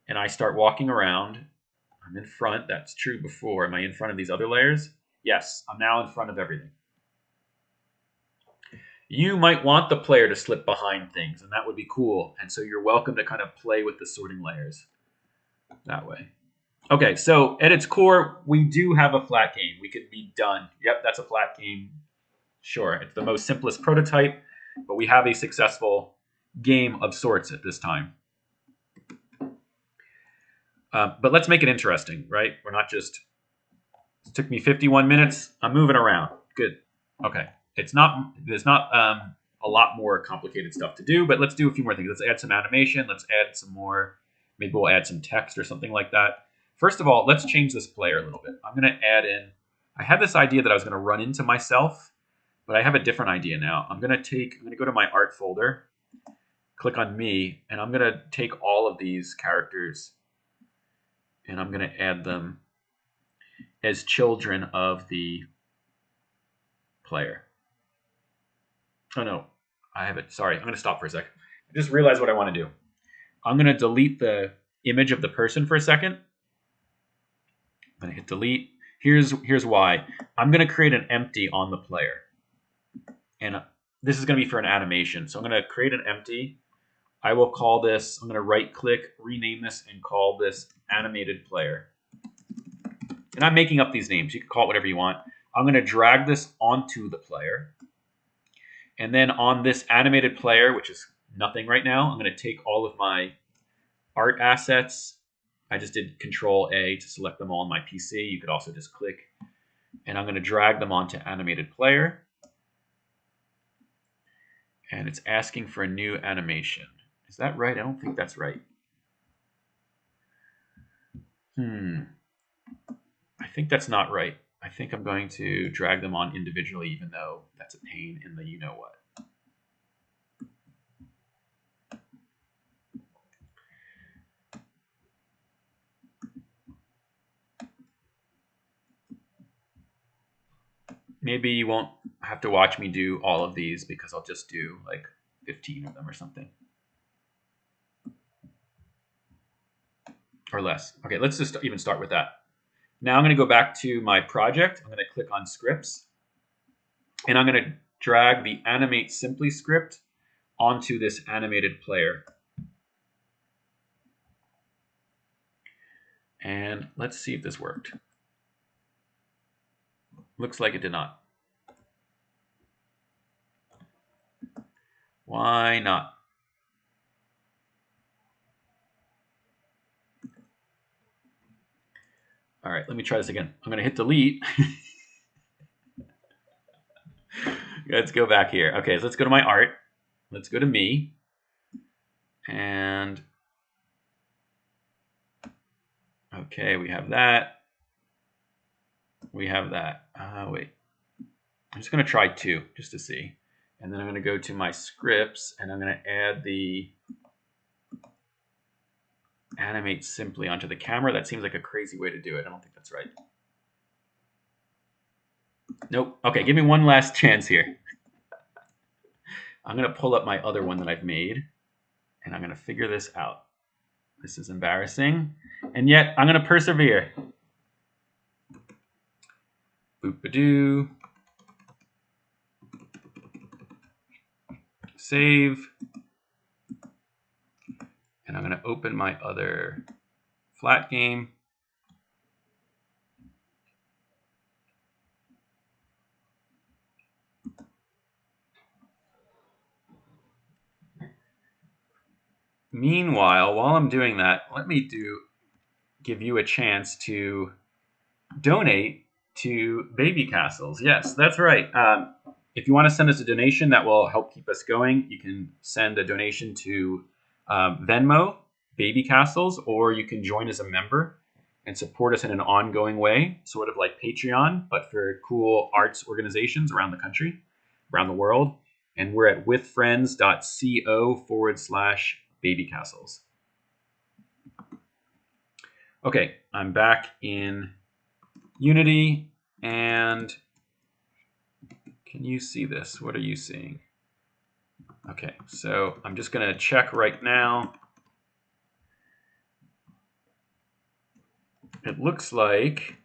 and I start walking around, I'm in front. That's true before. Am I in front of these other layers? Yes, I'm now in front of everything. You might want the player to slip behind things, and that would be cool. And so you're welcome to kind of play with the sorting layers that way. Okay, so at its core, we do have a flat game. We could be done. Yep, that's a flat game. Sure, it's the most simplest prototype, but we have a successful game of sorts at this time. But let's make it interesting, right? We're not just, it took me 51 minutes. I'm moving around. Good. Okay. There's not a lot more complicated stuff to do, but let's do a few more things. Let's add some animation. Let's add some more, maybe we'll add some text or something like that. First of all, let's change this player a little bit. I'm going to add in, I had this idea that I was going to run into myself, but I have a different idea now. I'm going to go to my art folder, click on me, and I'm going to take all of these characters and I'm going to add them as children of the player. Oh no, I have it. Sorry, I'm going to stop for a second. I just realized what I want to do. I'm going to delete the image of the person for a second. I'm going to hit delete. Here's why. I'm going to create an empty on the player. And this is going to be for an animation. So I'm going to create an empty. I will call this, I'm going to right click, rename this, and call this animated player. And I'm making up these names. You can call it whatever you want. I'm going to drag this onto the player. And then on this animated player, which is nothing right now, I'm going to take all of my art assets. I just did Control A to select them all on my PC. You could also just click. And I'm going to drag them onto animated player. And it's asking for a new animation. Is that right? I don't think that's right. I think that's not right. I think I'm going to drag them on individually, even though that's a pain in the you-know-what. Maybe you won't have to watch me do all of these because I'll just do like 15 of them or something. Or less. Okay, let's just even start with that. Now I'm going to go back to my project. I'm going to click on scripts. And I'm going to drag the animate simply script onto this animated player. And let's see if this worked. Looks like it did not. Why not? All right, let me try this again. I'm going to hit delete. Let's go back here. Okay, so let's go to my art. Let's go to me. And okay, we have that. We have that. Wait. I'm just going to try 2 just to see. And then I'm going to go to my scripts and I'm going to add the animate simply onto the camera. That seems like a crazy way to do it. I don't think that's right. Nope. Okay, give me one last chance here. I'm going to pull up my other one that I've made, and I'm going to figure this out. This is embarrassing, and yet I'm going to persevere. Boop-a-doo. Save. And I'm going to open my other Flatgame. Meanwhile, while I'm doing that, let me give you a chance to donate to Babycastles. Yes, that's right. If you want to send us a donation that will help keep us going, you can send a donation to Venmo, Babycastles, or you can join as a member. and support us in an ongoing way, sort of like Patreon, but for cool arts organizations around the country, around the world. And we're at withfriends.co/babycastles. Okay, I'm back in Unity, and can you see this? What are you seeing? Okay, so I'm just going to check right now. It looks like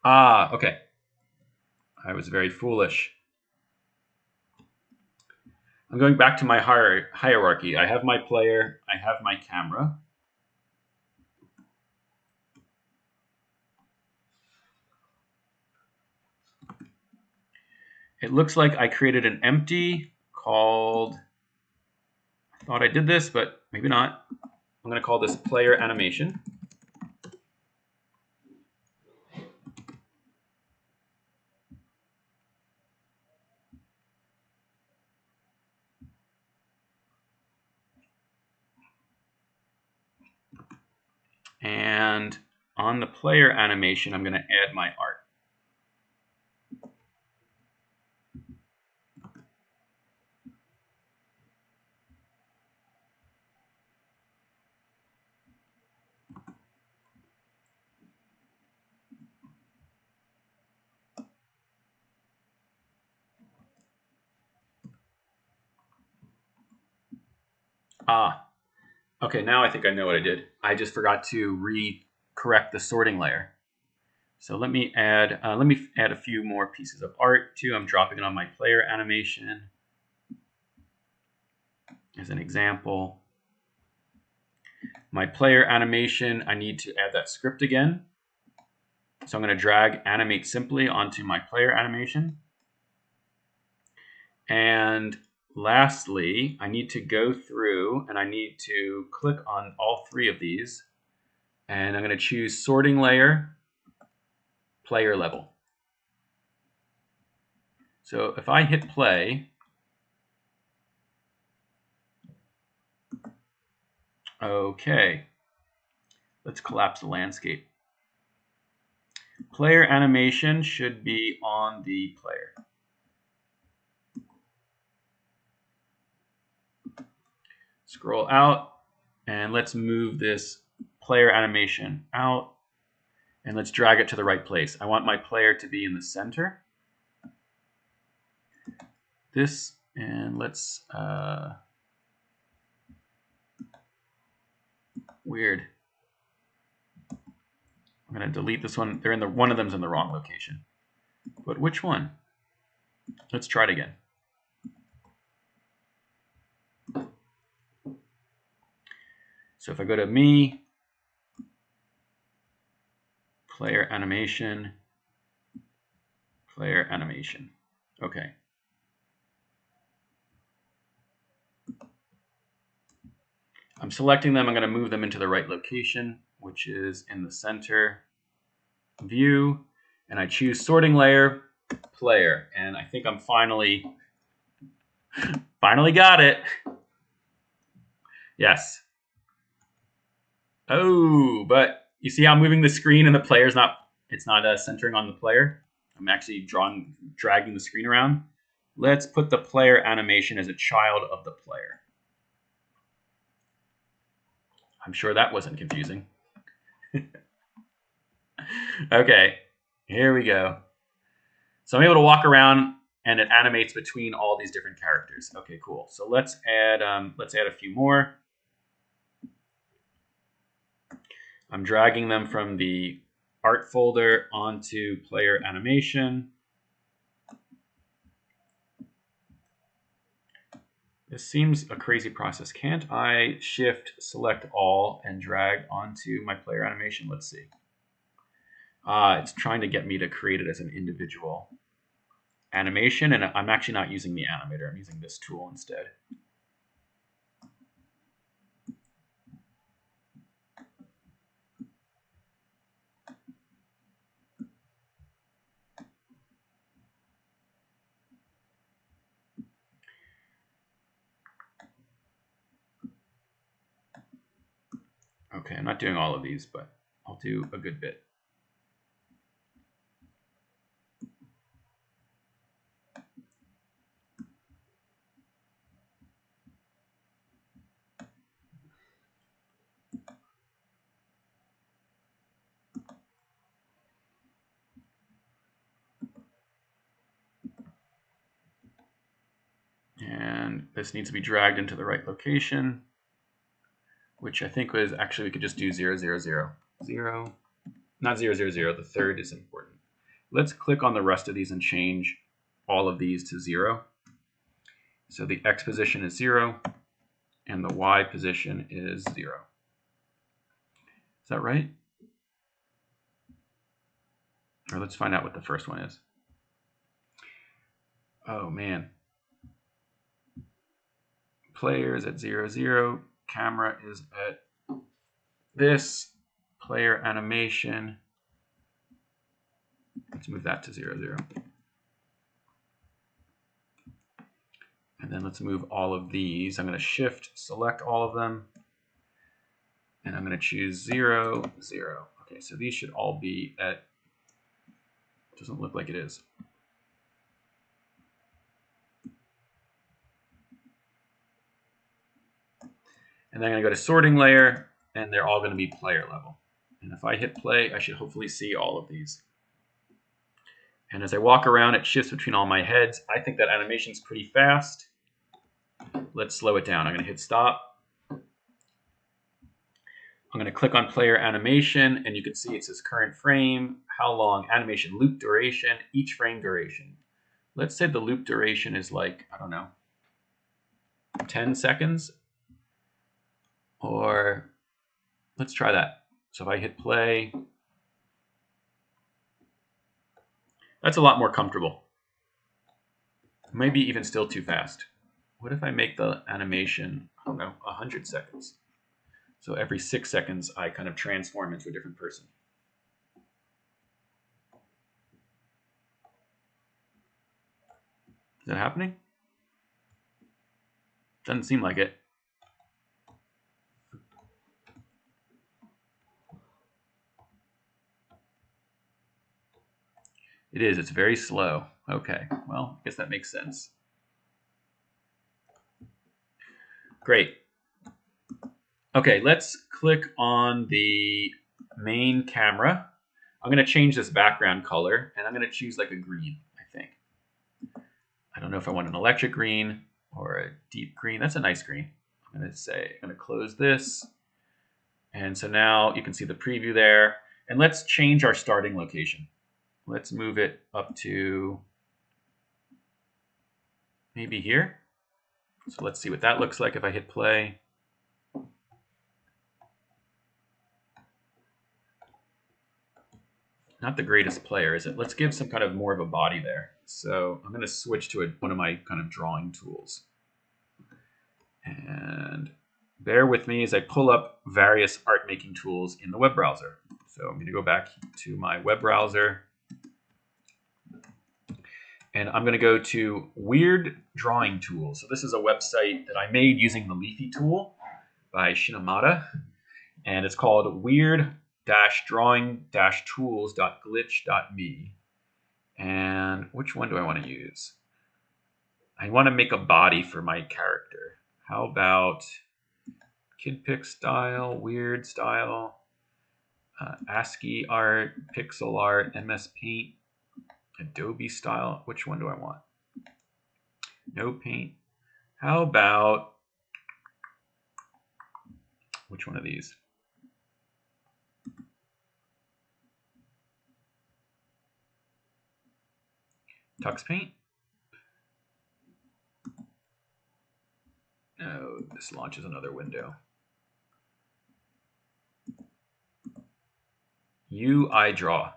okay. I was very foolish. I'm going back to my hierarchy. I have my player, I have my camera. It looks like I created an empty called, I thought I did this, but maybe not. I'm going to call this player animation. And on the player animation, I'm going to add my art. Okay, now I think I know what I did. I just forgot to correct the sorting layer. So let me add a few more pieces of art too. I'm dropping it on my player animation as an example. My player animation, I need to add that script again. So I'm going to drag animate simply onto my player animation. And lastly, I need to go through and I need to click on all three of these. And I'm going to choose sorting layer, player level. So if I hit play, okay, let's collapse the landscape. Player animation should be on the player. Scroll out and let's move this player animation out and let's drag it to the right place. I want my player to be in the center. This, and let's, weird. I'm going to delete this one. One of them's in the wrong location. But which one? Let's try it again. So if I go to me, player animation. Okay. I'm selecting them. I'm going to move them into the right location, which is in the center view. And I choose sorting layer, player. And I think I'm finally got it. Yes. Oh, but you see how I'm moving the screen and the player's not centering on the player? I'm actually dragging the screen around. Let's put the player animation as a child of the player. I'm sure that wasn't confusing. Okay, here we go. So I'm able to walk around and it animates between all these different characters. Okay, cool. So let's add a few more. I'm dragging them from the art folder onto player animation. This seems a crazy process. Can't I shift select all and drag onto my player animation? Let's see. It's trying to get me to create it as an individual animation, and I'm actually not using the animator. I'm using this tool instead. Okay, I'm not doing all of these, but I'll do a good bit. And this needs to be dragged into the right location, which I think was actually, we could just do 0, 0, 0. 0, not 0, 0, 0. The third is important. Let's click on the rest of these and change all of these to 0. So the X position is 0 and the Y position is 0. Is that right? Or let's find out what the first one is. Oh man. Player is at 0, 0. Camera is at this. Player animation. Let's move that to 0, 0. And then let's move all of these. I'm going to shift select all of them. And I'm going to choose 0, 0. Okay, so these should all be at, doesn't look like it is. And then I'm going to go to sorting layer, and they're all going to be player level. And if I hit play, I should hopefully see all of these. And as I walk around, it shifts between all my heads. I think that animation is pretty fast. Let's slow it down. I'm going to hit stop. I'm going to click on player animation, and you can see it says current frame, how long, animation loop duration, each frame duration. Let's say the loop duration is like, I don't know, 10 seconds. Or let's try that. So if I hit play, that's a lot more comfortable. Maybe even still too fast. What if I make the animation, I don't know, 100 seconds? So every 6 seconds, I kind of transform into a different person. Is that happening? Doesn't seem like it. It is. It's very slow. Okay. Well, I guess that makes sense. Great. Okay, let's click on the main camera. I'm going to change this background color, and I'm going to choose like a green, I think. I don't know if I want an electric green or a deep green. That's a nice green. I'm going to close this. And so now you can see the preview there. And let's change our starting location. Let's move it up to maybe here. So let's see what that looks like if I hit play. Not the greatest player, is it? Let's give some kind of more of a body there. So I'm going to switch to one of my kind of drawing tools. And bear with me as I pull up various art making tools in the web browser. So I'm going to go back to my web browser. And I'm going to go to Weird Drawing Tools. So this is a website that I made using the Leafy tool by Shinomata. And it's called weird-drawing-tools.glitch.me. And which one do I want to use? I want to make a body for my character. How about KidPix style, weird style, ASCII art, pixel art, MS Paint, Adobe style? Which one do I want? No paint. How about, which one of these? Tux Paint? No, this launches another window. UI Draw.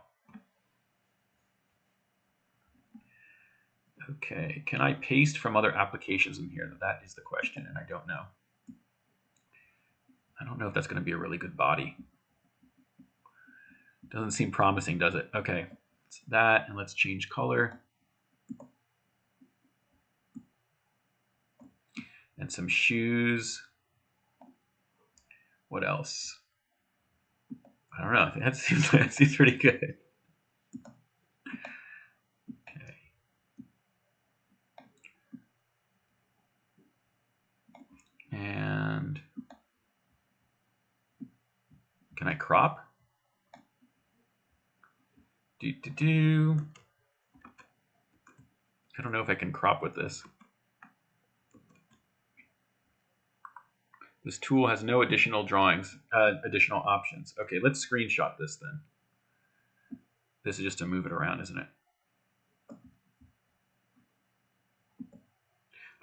Okay, can I paste from other applications in here? That is the question, and I don't know. I don't know if that's going to be a really good body. Doesn't seem promising, does it? Okay, it's that, and let's change color. And some shoes. What else? I don't know. That seems pretty good. Okay. And can I crop? I don't know if I can crop with this. This tool has no additional drawings, additional options. Okay, let's screenshot this then. This is just to move it around, isn't it?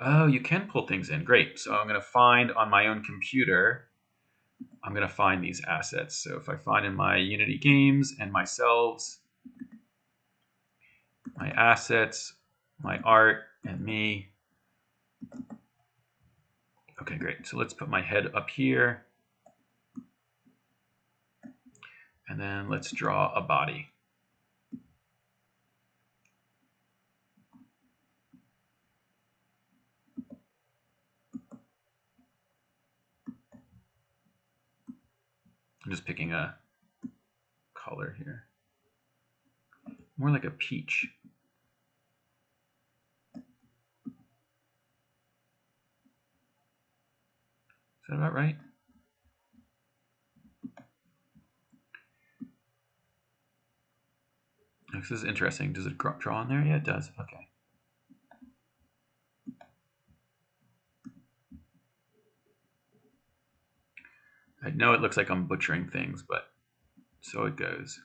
Oh, you can pull things in. Great. So I'm going to find on my own computer, I'm going to find these assets. So if I find in my Unity games and my selves, my assets, my art, and me. Okay, great. So let's put my head up here. And then let's draw a body. I'm just picking a color here. More like a peach. Is that about right? This is interesting. Does it draw on there? Yeah, it does. Okay. I know it looks like I'm butchering things, but so it goes.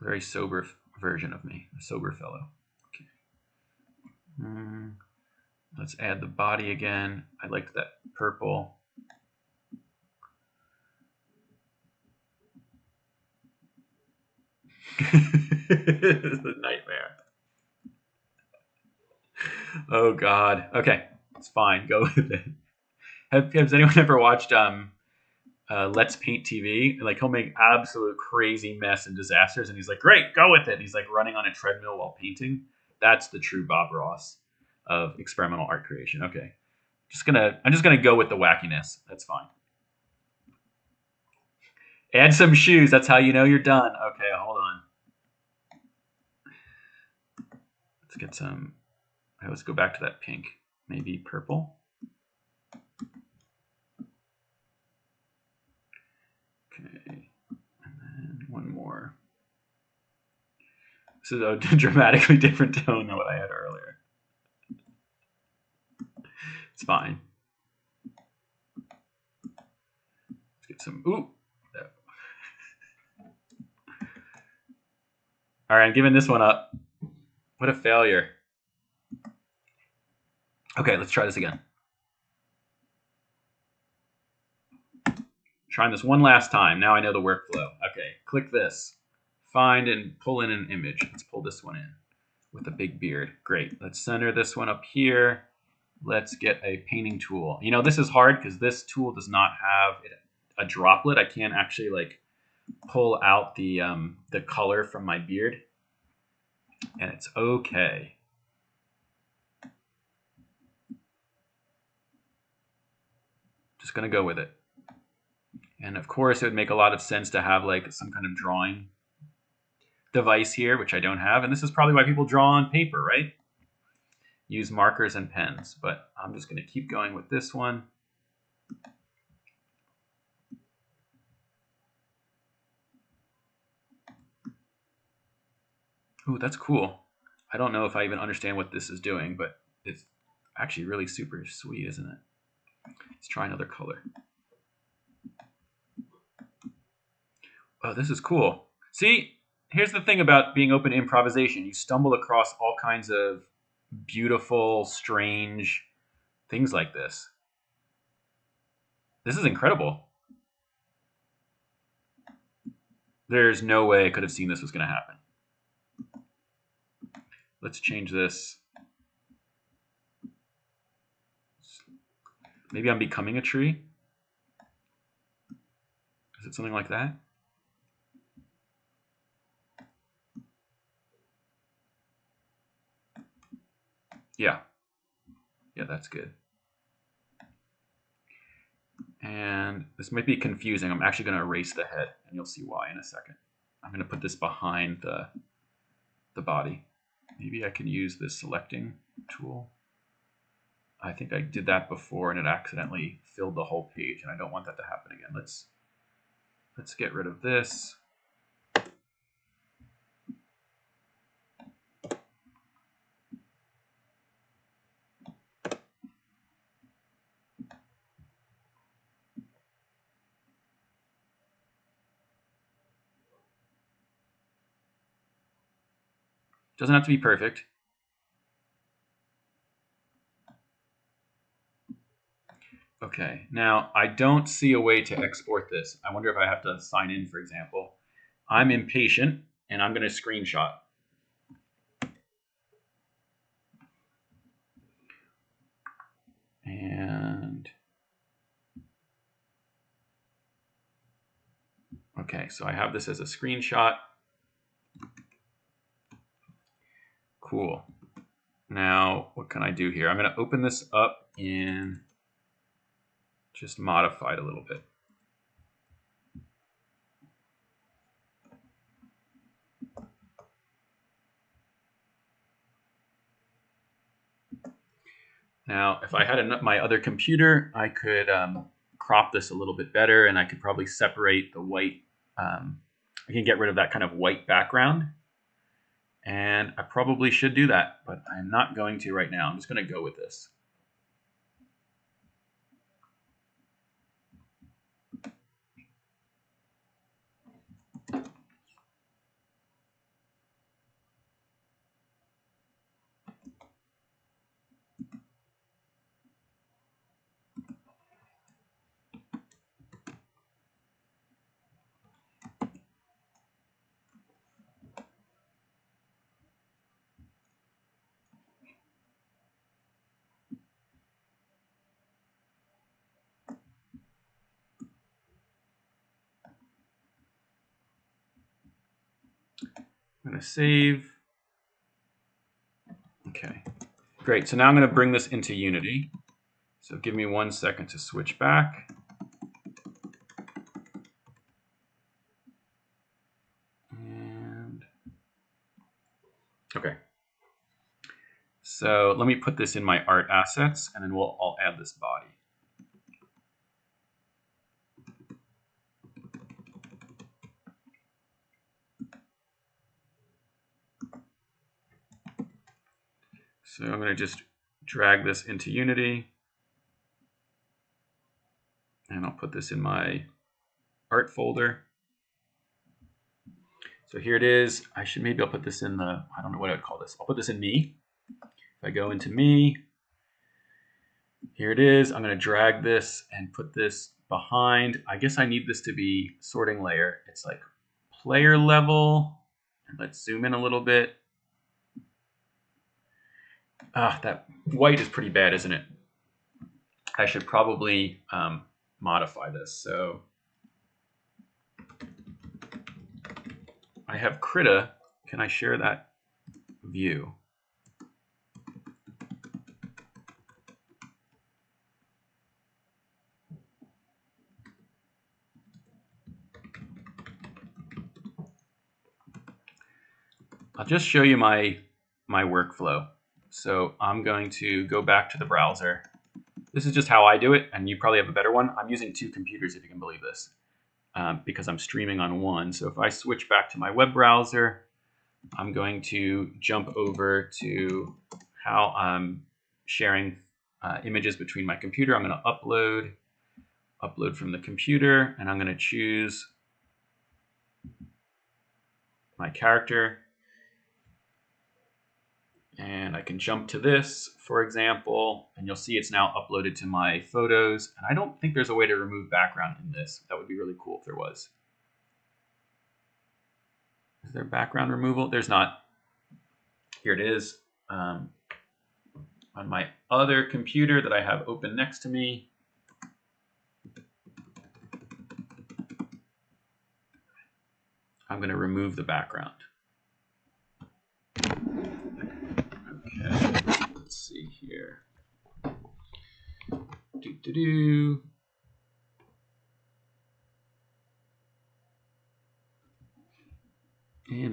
Very sober version of me, a sober fellow. Okay. Let's add the body again. I liked that purple. This is a nightmare. Oh God. Okay, it's fine. Go with it. Has anyone ever watched Let's Paint TV? Like he'll make absolute crazy mess and disasters, and he's like, "Great, go with it." He's like running on a treadmill while painting. That's the true Bob Ross of experimental art creation. Okay, I'm just gonna go with the wackiness. That's fine. Add some shoes. That's how you know you're done. Okay, hold on. Let's get some. Let's go back to that pink. Maybe purple. Okay, and then one more. This is a dramatically different tone than what I had earlier. It's fine. Let's get some. Ooh. All right, I'm giving this one up. What a failure. Okay, let's try this again. Trying this one last time. Now I know the workflow. Okay, click this. Find and pull in an image. Let's pull this one in with a big beard. Great. Let's center this one up here. Let's get a painting tool. You know, this is hard because this tool does not have a droplet. I can't actually like pull out the color from my beard. And it's okay. Just gonna go with it. And of course, it would make a lot of sense to have like some kind of drawing device here, which I don't have. And this is probably why people draw on paper, right? Use markers and pens. But I'm just gonna keep going with this one. Ooh, that's cool. I don't know if I even understand what this is doing, but it's actually really super sweet, isn't it? Let's try another color. Oh, this is cool. See, here's the thing about being open to improvisation. You stumble across all kinds of beautiful, strange things like this. This is incredible. There's no way I could have seen this was going to happen. Let's change this. Maybe I'm becoming a tree. Is it something like that? Yeah. Yeah, that's good. And this might be confusing. I'm actually going to erase the head, and you'll see why in a second. I'm going to put this behind the body. Maybe I can use this selecting tool. I think I did that before, and it accidentally filled the whole page, and I don't want that to happen again. Let's get rid of this. Doesn't have to be perfect. Okay, now I don't see a way to export this. I wonder if I have to sign in, for example. I'm impatient, and I'm going to screenshot. And okay, so I have this as a screenshot. Cool. Now, what can I do here? I'm going to open this up in just modify it a little bit. Now, if I had my other computer, I could crop this a little bit better, and I could probably separate the white. I can get rid of that kind of white background, and I probably should do that, but I'm not going to right now. I'm just going to go with this. I'm going to save. Okay, great. So now I'm going to bring this into Unity. So give me 1 second to switch back. And okay. So let me put this in my art assets, and then I'll add this body. So I'm going to just drag this into Unity, and I'll put this in my art folder. So here it is. Maybe I'll put this in the, I don't know what I'd call this. I'll put this in me. If I go into me, here it is. I'm going to drag this and put this behind. I guess I need this to be sorting layer. It's like player level. And let's zoom in a little bit. That white is pretty bad, isn't it? I should probably modify this. So I have Krita. Can I share that view? I'll just show you my workflow. So I'm going to go back to the browser. This is just how I do it, and you probably have a better one. I'm using 2 computers, if you can believe this, because I'm streaming on one. So if I switch back to my web browser, I'm going to jump over to how I'm sharing images between my computer. I'm going to upload from the computer, and I'm going to choose my character. And I can jump to this, for example, and you'll see it's now uploaded to my photos. And I don't think there's a way to remove background in this. That would be really cool if there was. Is there background removal? There's not. Here it is. On my other computer that I have open next to me, I'm going to remove the background. Okay, let's see here.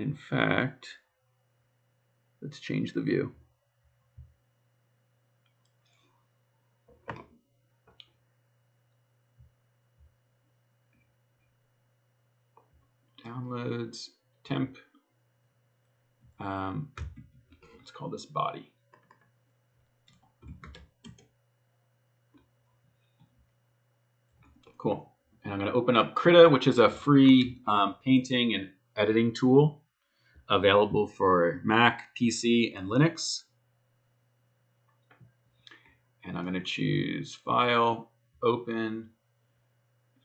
in fact, let's change the view. Downloads, temp. Let's call this body. Cool. And I'm going to open up Krita, which is a free painting and editing tool available for Mac, PC, and Linux. And I'm going to choose File, Open.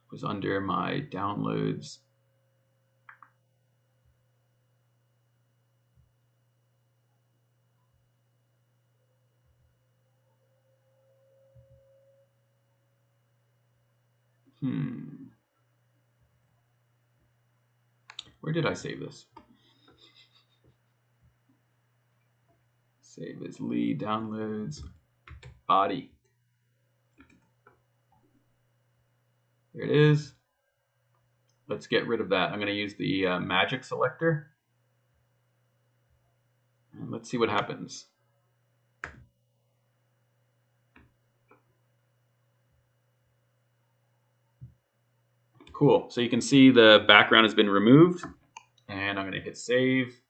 It was under my Downloads. Where did I save this? Save as Lee, Downloads, Body. There it is. Let's get rid of that. I'm going to use the magic selector. And let's see what happens. Cool. So you can see the background has been removed. And I'm going to hit save.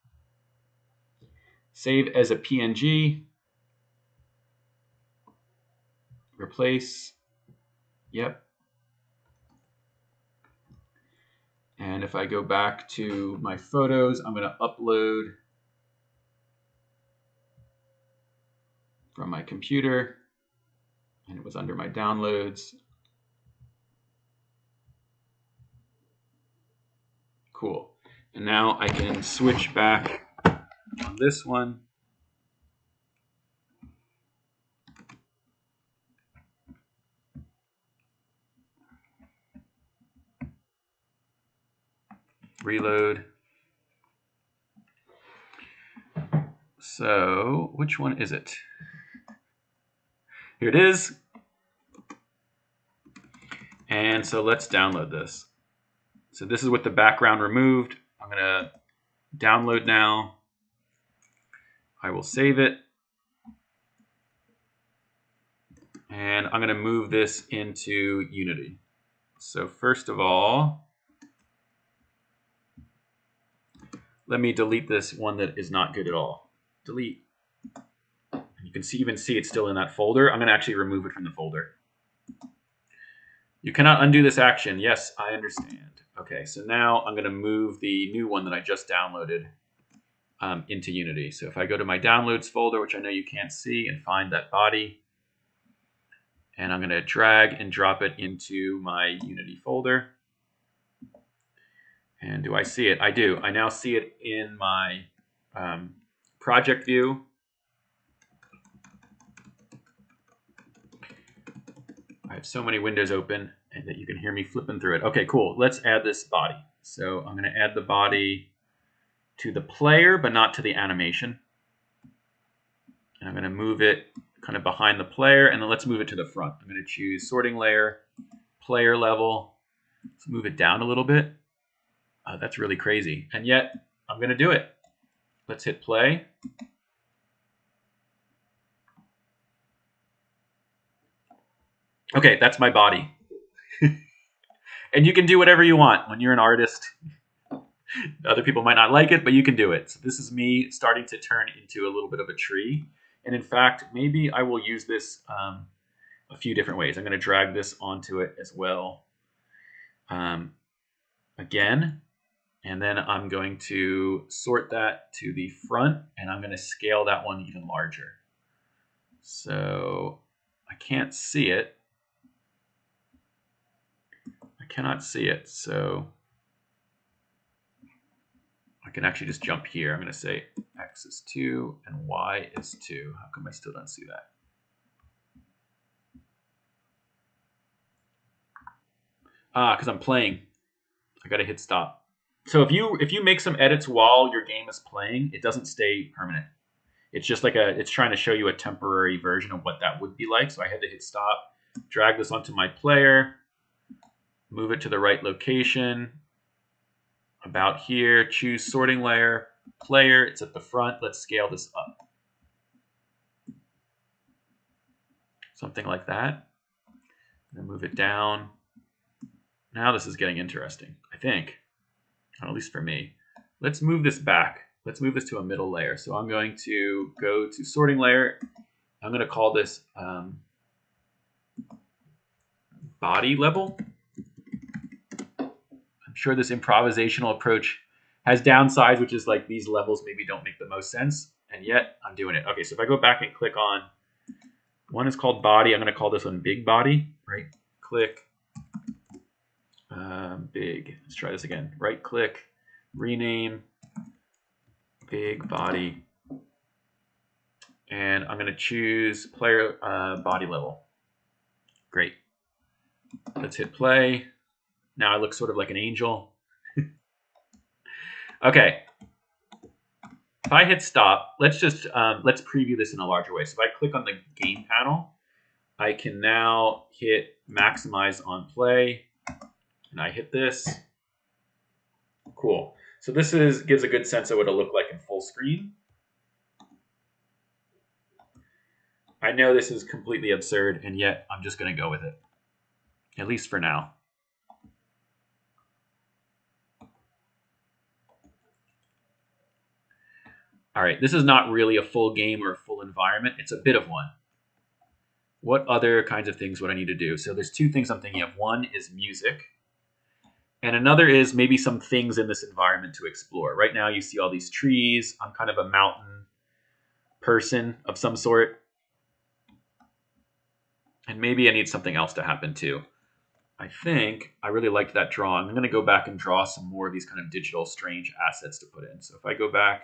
Save as a PNG. Replace. Yep. And if I go back to my photos, I'm going to upload from my computer. And it was under my downloads. Cool. And now I can switch back on this one. Reload. So which one is it? Here it is. And so let's download this. So this is with the background removed. I'm going to download now. I will save it. And I'm going to move this into Unity. So first of all, let me delete this one that is not good at all. Delete. You can even see it's still in that folder. I'm going to actually remove it from the folder. You cannot undo this action. Yes, I understand. Okay, so now I'm going to move the new one that I just downloaded into Unity. So if I go to my downloads folder, which I know you can't see, and find that body, and I'm going to drag and drop it into my Unity folder. And do I see it? I do. I now see it in my project view. I have so many windows open and that you can hear me flipping through it. Okay, cool. Let's add this body. So I'm going to add the body to the player, but not to the animation. And I'm going to move it kind of behind the player, and then let's move it to the front. I'm going to choose sorting layer, player level. Let's move it down a little bit. That's really crazy. And yet I'm going to do it. Let's hit play. Okay, that's my body. And you can do whatever you want when you're an artist. Other people might not like it, but you can do it. So this is me starting to turn into a little bit of a tree. And in fact, maybe I will use this a few different ways. I'm going to drag this onto it as well. Again, and then I'm going to sort that to the front, and I'm going to scale that one even larger. So I can't see it. I cannot see it, so I can actually just jump here. I'm going to say X is 2 and Y is 2. How come I still don't see that? Because I'm playing. I got to hit stop. So if you make some edits while your game is playing, it doesn't stay permanent. It's just like it's trying to show you a temporary version of what that would be like. So I had to hit stop, drag this onto my player, move it to the right location. about here, choose sorting layer, player, it's at the front. Let's scale this up. Something like that. And move it down. Now this is getting interesting, I think, at least for me. Let's move this back. Let's move this to a middle layer. So I'm going to go to sorting layer. I'm going to call this body level. I'm sure this improvisational approach has downsides, which is like these levels maybe don't make the most sense, and yet I'm doing it. Okay, so if I go back and click on, one is called body. I'm going to call this one big body. Right click, big. Let's try this again. Right click, rename, big body. And I'm going to choose player body level. Great. Let's hit play. Now I look sort of like an angel. Okay. If I hit stop, let's just let's preview this in a larger way. So if I click on the game panel, I can now hit maximize on play, and I hit this. Cool. So this gives a good sense of what it'll look like in full screen. I know this is completely absurd, and yet I'm just going to go with it, at least for now. All right, this is not really a full game or a full environment. It's a bit of one. What other kinds of things would I need to do? So there's two things I'm thinking of. One is music, and another is maybe some things in this environment to explore. Right now you see all these trees. I'm kind of a mountain person of some sort. And maybe I need something else to happen too. I think I really liked that drawing. I'm going to go back and draw some more of these kind of digital strange assets to put in. So if I go back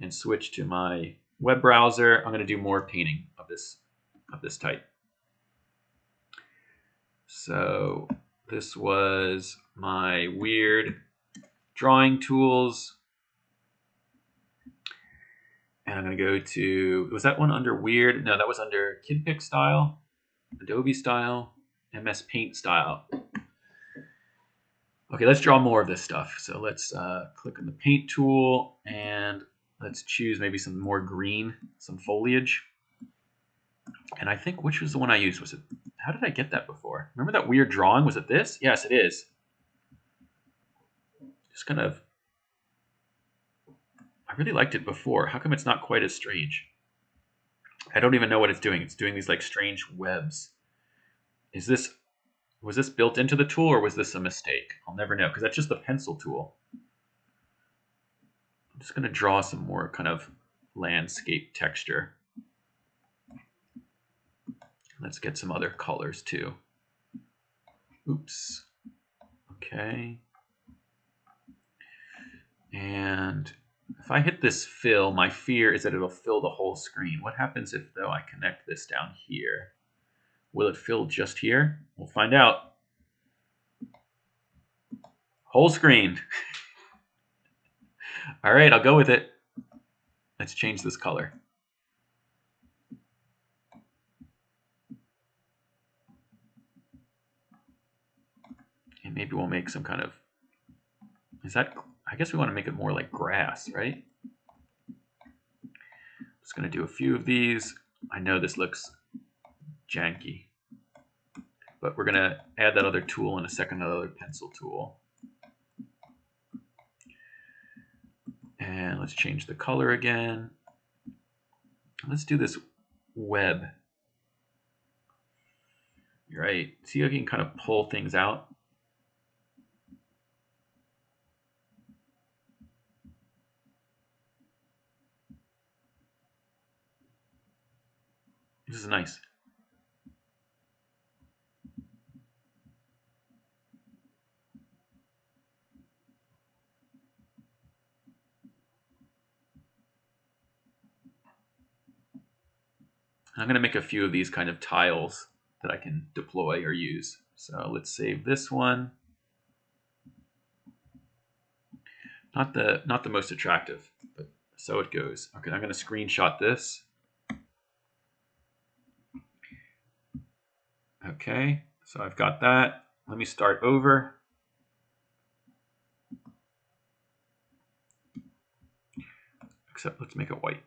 and switch to my web browser, I'm going to do more painting of this type. So this was my weird drawing tools. And I'm going to go to, was that one under weird? No, that was under KidPick style, Adobe style, MS Paint style. Okay, let's draw more of this stuff. So let's click on the paint tool and let's choose maybe some more green, some foliage. And I think, which was the one I used? Was it, how did I get that before? Remember that weird drawing? Was it this? Yes, it is. Just kind of, I really liked it before. How come it's not quite as strange? I don't even know what it's doing. It's doing these like strange webs. Was this built into the tool or was this a mistake? I'll never know because that's just the pencil tool. I'm just going to draw some more kind of landscape texture. Let's get some other colors too. Oops. Okay. And if I hit this fill, my fear is that it'll fill the whole screen. What happens if, though, I connect this down here? Will it fill just here? We'll find out. Whole screen. All right, I'll go with it. Let's change this color. And maybe we'll make some kind of, is that, I guess we want to make it more like grass, right? Just going to do a few of these. I know this looks janky, but we're going to add that other tool in a second, that other pencil tool. And let's change the color again. Let's do this web. Right. See how you can kind of pull things out? This is nice. I'm going to make a few of these kind of tiles that I can deploy or use. So let's save this one. Not the most attractive, but so it goes. Okay, I'm going to screenshot this. Okay, so I've got that. Let me start over. except let's make it white.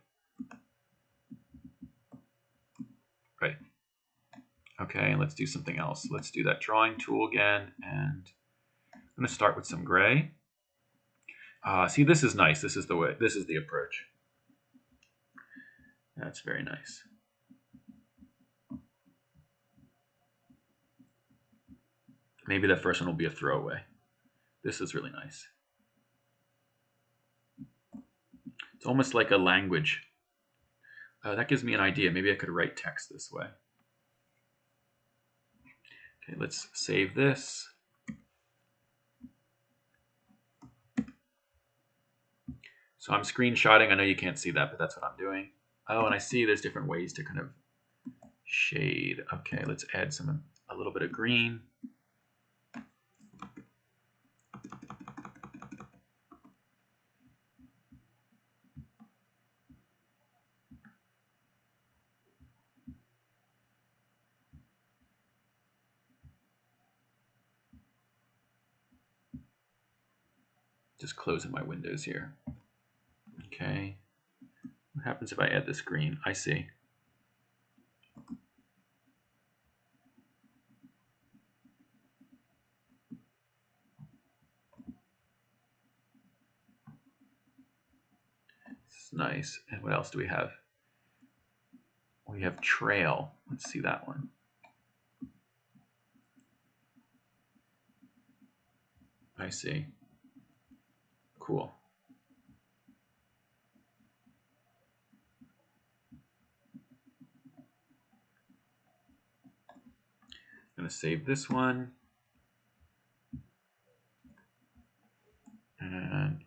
Right. Okay, let's do something else. Let's do that drawing tool again, and I'm going to start with some gray. See, this is nice. This is the way. This is the approach. That's very nice. Maybe that first one will be a throwaway. This is really nice. It's almost like a language. That gives me an idea. Maybe I could write text this way. Okay, let's save this. So I'm screenshotting. I know you can't see that, but that's what I'm doing. Oh, and I see there's different ways to kind of shade. Okay, let's add a little bit of green. Just closing my windows here. Okay. What happens if I add this green? I see. This is nice. And what else do we have? We have trail. Let's see that one. I see. Cool. I'm going to save this one. And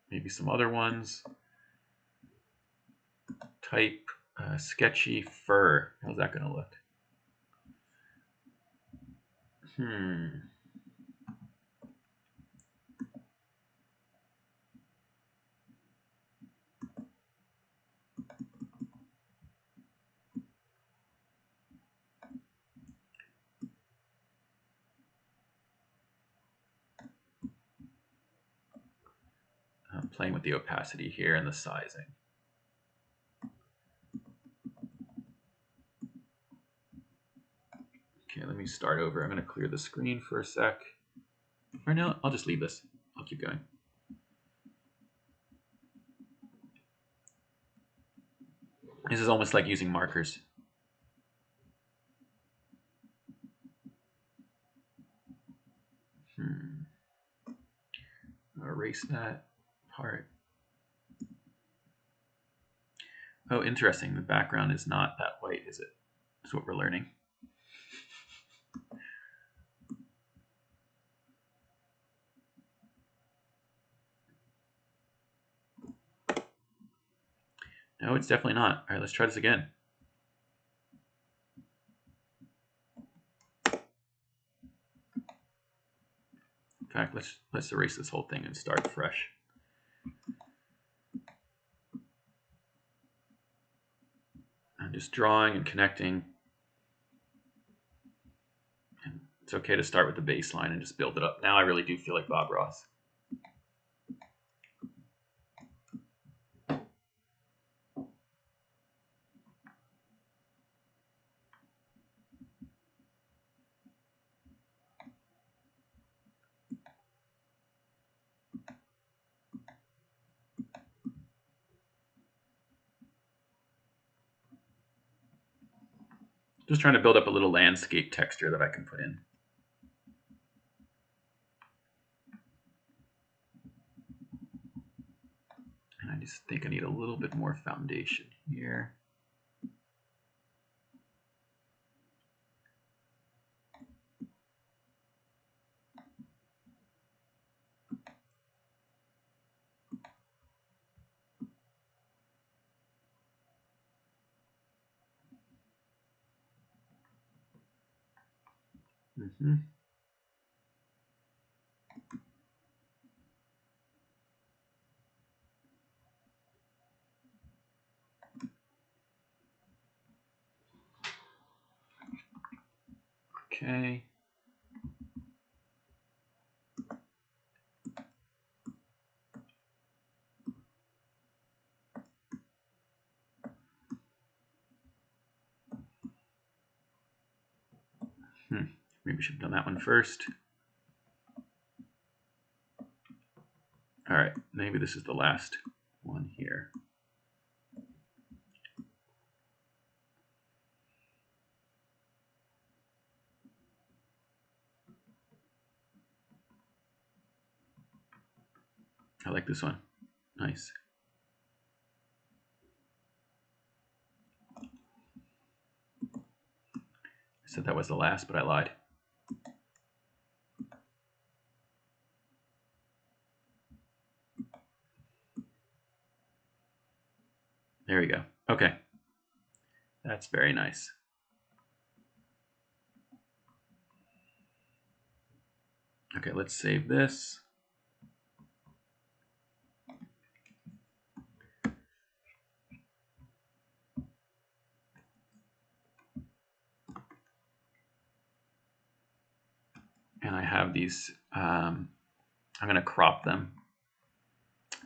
maybe some other ones. Type sketchy fur. How's that going to look? I'm playing with the opacity here and the sizing. Okay, let me start over. I'm going to clear the screen for a sec. For now, I'll just leave this. I'll keep going. This is almost like using markers. I'll erase that part. Oh, interesting. The background is not that white, is it? That's what we're learning. No, it's definitely not. All right, let's try this again. In fact, let's erase this whole thing and start fresh. I'm just drawing and connecting. And it's okay to start with the baseline and just build it up. Now I really do feel like Bob Ross. Just trying to build up a little landscape texture that I can put in. And I just think I need a little bit more foundation here. Okay. Maybe I should have done that one first. All right, maybe this is the last one here. I like this one. Nice. I said that was the last, but I lied. There we go. Okay. That's very nice. Okay, let's save this. And I have these, I'm going to crop them,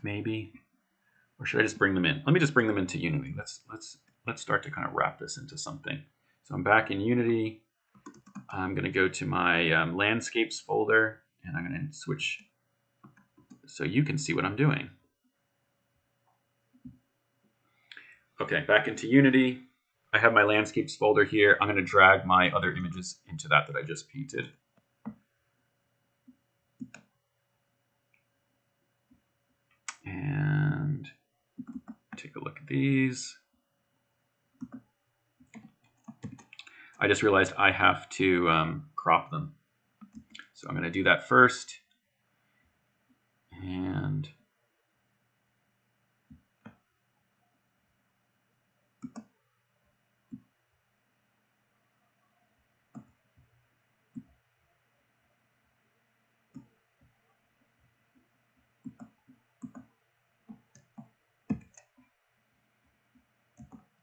maybe. Or should I just bring them in? Let me just bring them into Unity. Let's start to kind of wrap this into something. So I'm back in Unity. I'm going to go to my landscapes folder, and I'm going to switch so you can see what I'm doing. Okay, back into Unity. I have my landscapes folder here. I'm going to drag my other images into that I just painted. And take a look at these. I just realized I have to crop them. So I'm going to do that first. And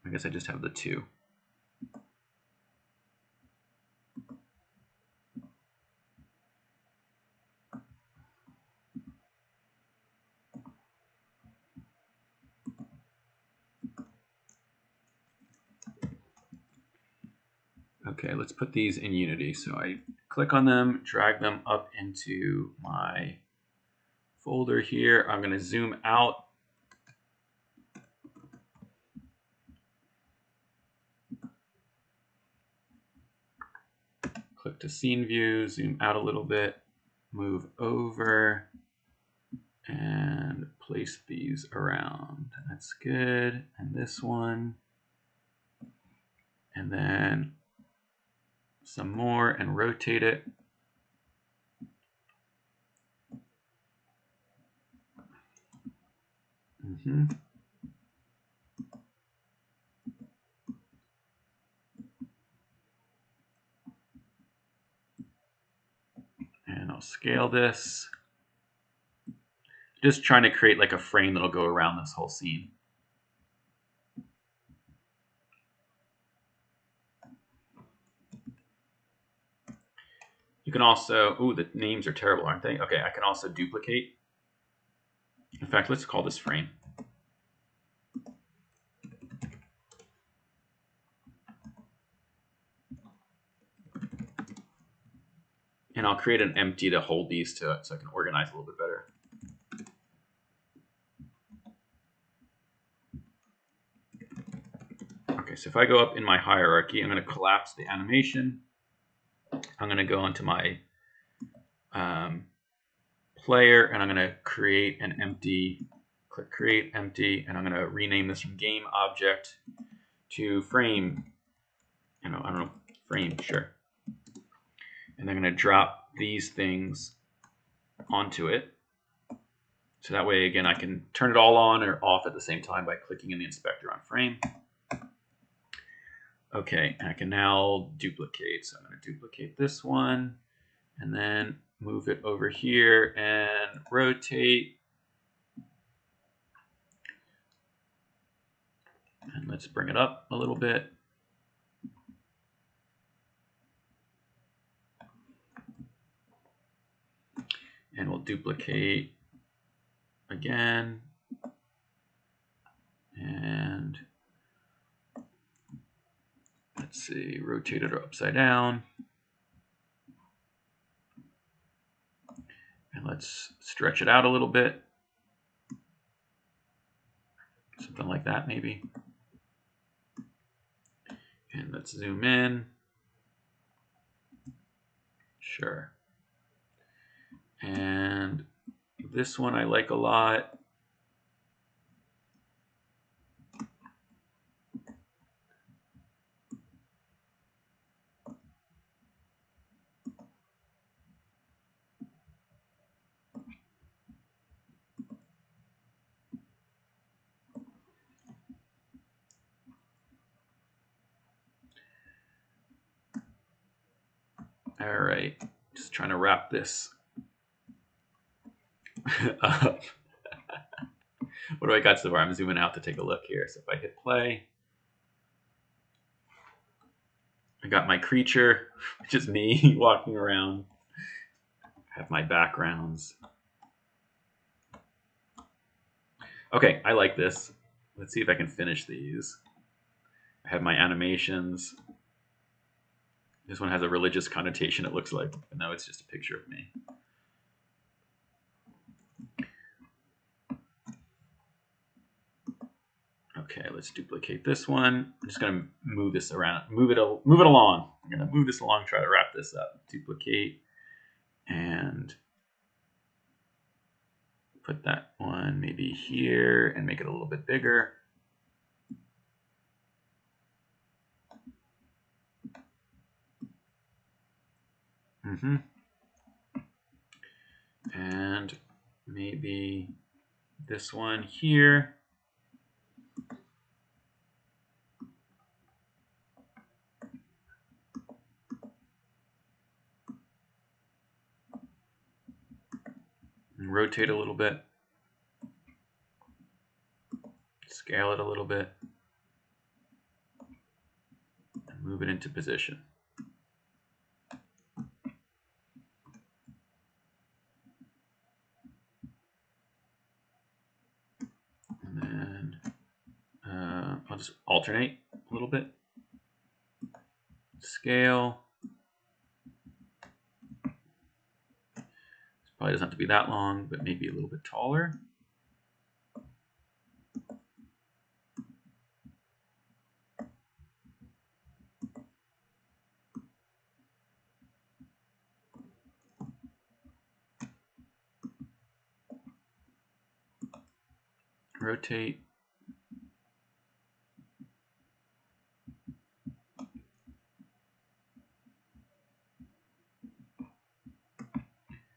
I guess I just have the two. Okay, let's put these in Unity. So I click on them, drag them up into my folder here. I'm going to zoom out. Click to scene view, zoom out a little bit, move over, and place these around. That's good. And this one. And then some more and rotate it. And I'll scale this. Just trying to create like a frame that'll go around this whole scene. You can also, ooh, the names are terrible, aren't they? Okay, I can also duplicate. In fact, let's call this frame. And I'll create an empty to hold these to so I can organize a little bit better. Okay, so if I go up in my hierarchy, I'm going to collapse the animation. I'm going to go into my player, and I'm going to create an empty, click create empty, and I'm going to rename this from game object to frame. I don't know, frame, sure. And I'm going to drop these things onto it. So that way, again, I can turn it all on or off at the same time by clicking in the inspector on frame. Okay, and I can now duplicate. So I'm going to duplicate this one and then move it over here and rotate. And let's bring it up a little bit. And we'll duplicate again. And let's see, rotate it upside down. And let's stretch it out a little bit. Something like that, maybe. And let's zoom in. Sure. And this one I like a lot. All right, just trying to wrap this up. What do I got so far? I'm zooming out to take a look here. So if I hit play, I got my creature, which is me walking around. I have my backgrounds. Okay, I like this. Let's see if I can finish these. I have my animations. This one has a religious connotation, it looks like, but no, it's just a picture of me. Okay, let's duplicate this one. I'm just going to move this around, move it along. I'm going to move this along, try to wrap this up. Duplicate and put that one maybe here and make it a little bit bigger. And maybe this one here. And rotate a little bit. Scale it a little bit. And move it into position. And then I'll just alternate a little bit. Scale. This probably doesn't have to be that long, but maybe a little bit taller. Rotate.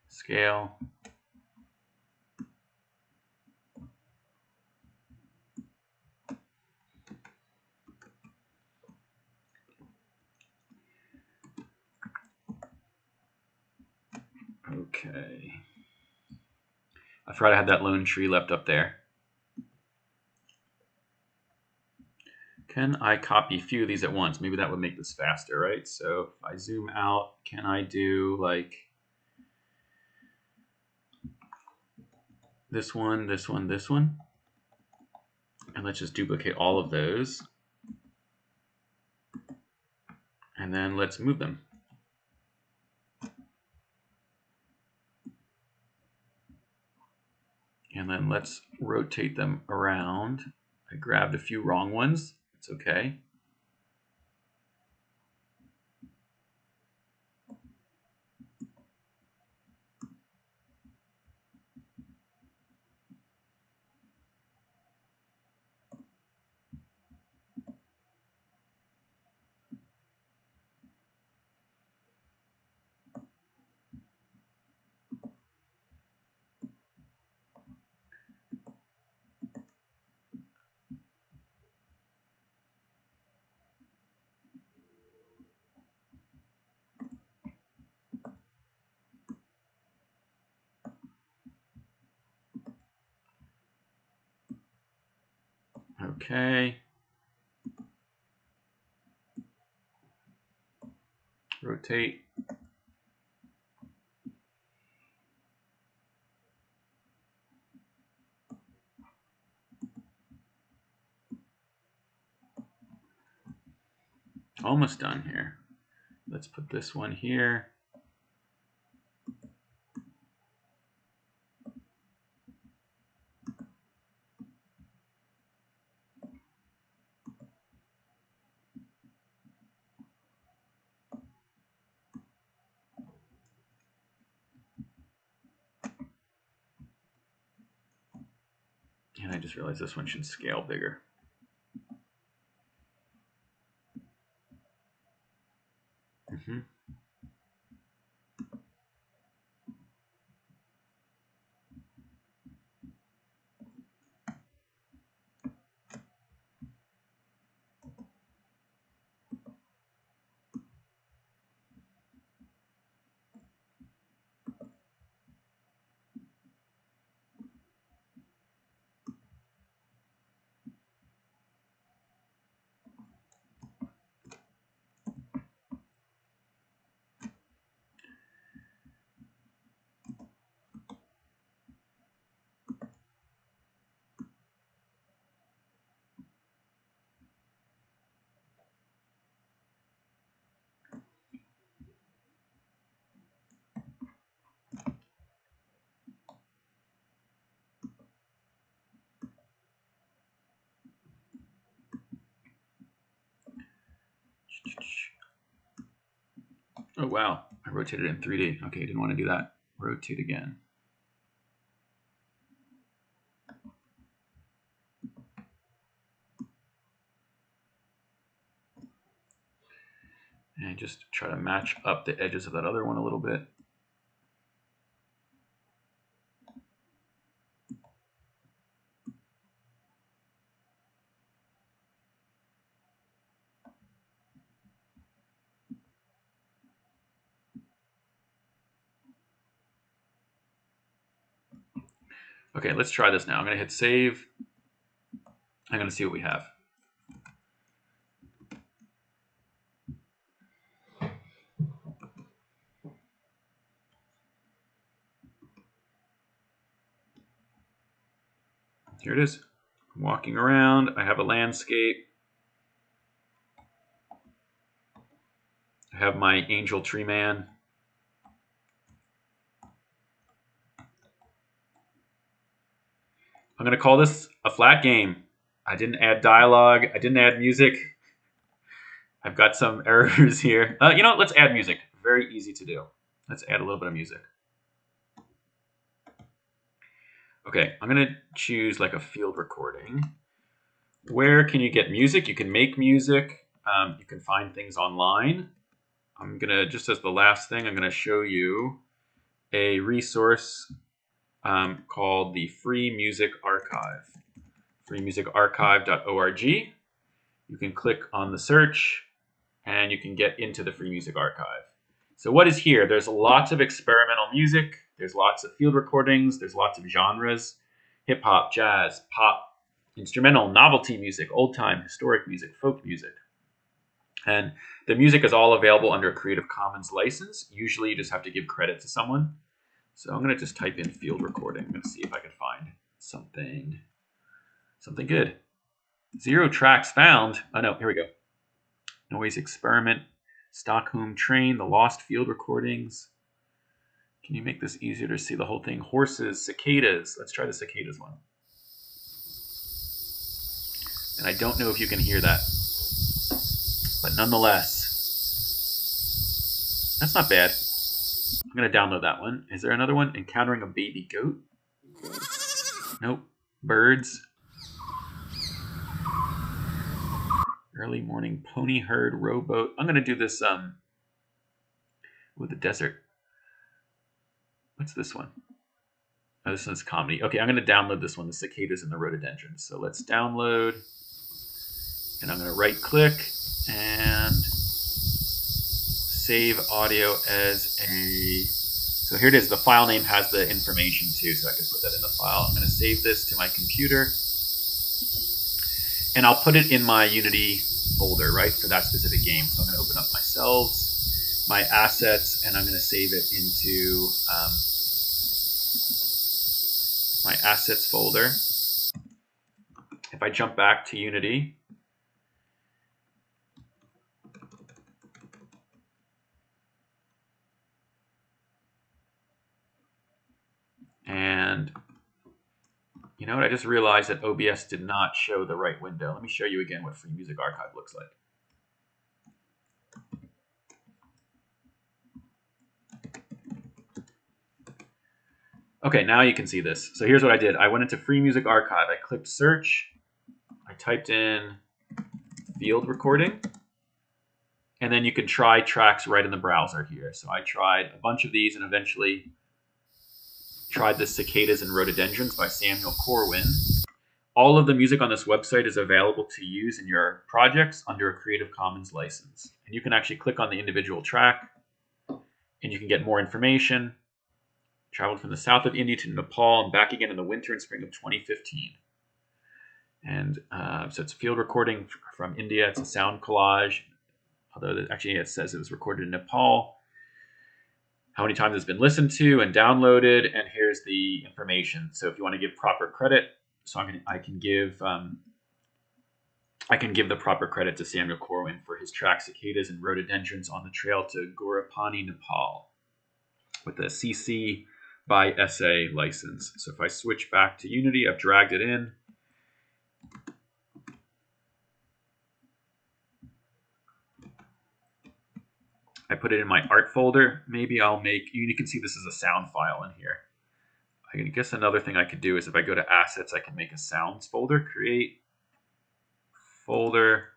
Scale. Okay. I forgot I had that lone tree left up there. Can I copy a few of these at once? Maybe that would make this faster, right? So if I zoom out, can I do like this one, this one, this one? And let's just duplicate all of those. And then let's move them. And then let's rotate them around. I grabbed a few wrong ones. It's okay. Okay. Rotate. Almost done here. Let's put this one here. just realized this one should scale bigger. Oh, wow. I rotated it in 3D. Okay, didn't want to do that. Rotate again. And just try to match up the edges of that other one a little bit. Okay, let's try this now. I'm going to hit save. I'm going to see what we have. Here it is. I'm walking around. I have a landscape. I have my angel tree man. I'm going to call this a flat game. I didn't add dialogue. I didn't add music. I've got some errors here. You know what? Let's add music. Very easy to do. Let's add a little bit of music. Okay, I'm going to choose like a field recording. Where can you get music? You can make music. You can find things online. I'm going to, just as the last thing, I'm going to show you a resource called the Free Music Archive. freemusicarchive.org. You can click on the search and you can get into the Free Music Archive. So what is here? There's lots of experimental music. There's lots of field recordings. There's lots of genres. Hip hop, jazz, pop, instrumental, novelty music, old time, historic music, folk music. And the music is all available under a Creative Commons license. Usually you just have to give credit to someone. So I'm going to just type in field recording and see if I can find something good. 0 tracks found. Oh no, here we go. Noise experiment, Stockholm train, the lost field recordings. Can you make this easier to see the whole thing? Horses, cicadas. Let's try the cicadas one. And I don't know if you can hear that, but nonetheless, that's not bad. I'm going to download that one. Is there another one? Encountering a baby goat? Nope. Birds. Early morning pony herd rowboat. I'm going to do this with the desert. What's this one? Oh, this one's comedy. Okay, I'm going to download this one, the cicadas and the rhododendrons. So let's download. And I'm going to right click and save audio as a... So here it is. The file name has the information too, so I can put that in the file. I'm going to save this to my computer. And I'll put it in my Unity folder, right, for that specific game. So I'm going to open up my selves, my assets, and I'm going to save it into my assets folder. If I jump back to Unity, and you know what? I just realized that OBS did not show the right window. Let me show you again what Free Music Archive looks like. Okay, now you can see this. So here's what I did. I went into Free Music Archive. I clicked search. I typed in field recording. And then you can try tracks right in the browser here. So I tried a bunch of these and eventually tried the Cicadas and Rhododendrons by Samuel Corwin. All of the music on this website is available to use in your projects under a Creative Commons license. And you can actually click on the individual track and you can get more information. Traveled from the south of India to Nepal and back again in the winter and spring of 2015. And so it's a field recording from India. It's a sound collage, although actually it says it was recorded in Nepal. How many times it's been listened to and downloaded, and here's the information. So if you want to give proper credit, so I can give the proper credit to Samuel Corwin for his track Cicadas and Rhododendrons on the Trail to Gorapani, Nepal, with the CC by SA license. So if I switch back to Unity, I've dragged it in. I put it in my art folder. Maybe I'll make, you can see this is a sound file in here. I guess another thing I could do is if I go to assets, I can make a sounds folder, create folder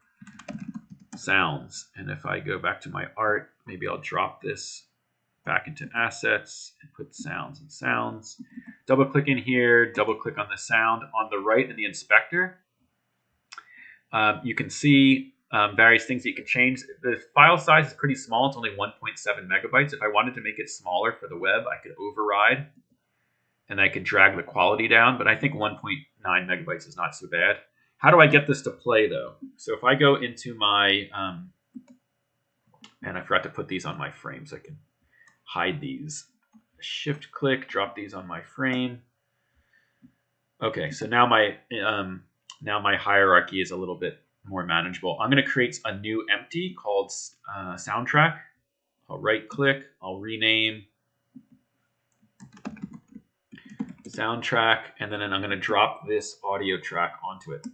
sounds. And if I go back to my art, maybe I'll drop this back into assets and put sounds and sounds. Double click in here, double click on the sound. On the right in the inspector, you can see various things that you can change. The file size is pretty small. It's only 1.7 megabytes. If I wanted to make it smaller for the web, I could override and I could drag the quality down, but I think 1.9 megabytes is not so bad. How do I get this to play though? So if I go into my, and I forgot to put these on my frame so I can hide these. Shift click, drop these on my frame. Okay, so now my hierarchy is a little bit more manageable. I'm going to create a new empty called soundtrack. I'll right click, I'll rename soundtrack, and then I'm going to drop this audio track onto it.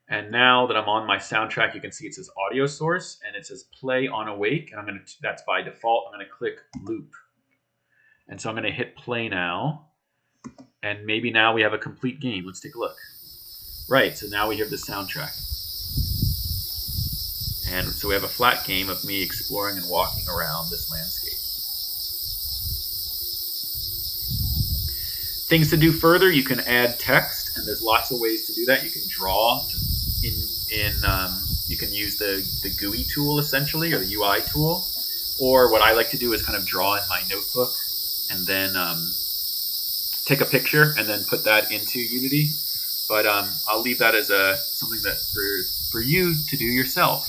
And now that I'm on my soundtrack, you can see it says audio source and it says play on awake. And that's by default. I'm going to click loop. And so I'm going to hit play now. And maybe now we have a complete game. Let's take a look. Right, so now we have the soundtrack. And so we have a flat game of me exploring and walking around this landscape. Things to do further, you can add text, and there's lots of ways to do that. You can draw you can use the GUI tool essentially, or the UI tool, or what I like to do is kind of draw in my notebook and then take a picture and then put that into Unity. But I'll leave that as something that for you to do yourself.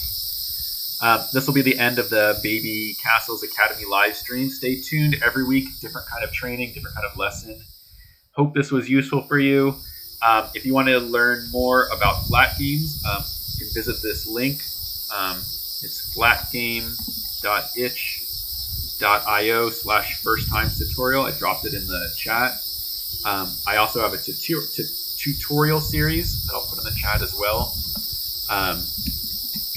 This will be the end of the Babycastles Academy live stream. Stay tuned every week, different kind of training, different kind of lesson. Hope this was useful for you. If you want to learn more about Flatgames, you can visit this link. It's flatgame.itch.io/first-times-tutorial. I dropped it in the chat. I also have a tutorial series that I'll put in the chat as well,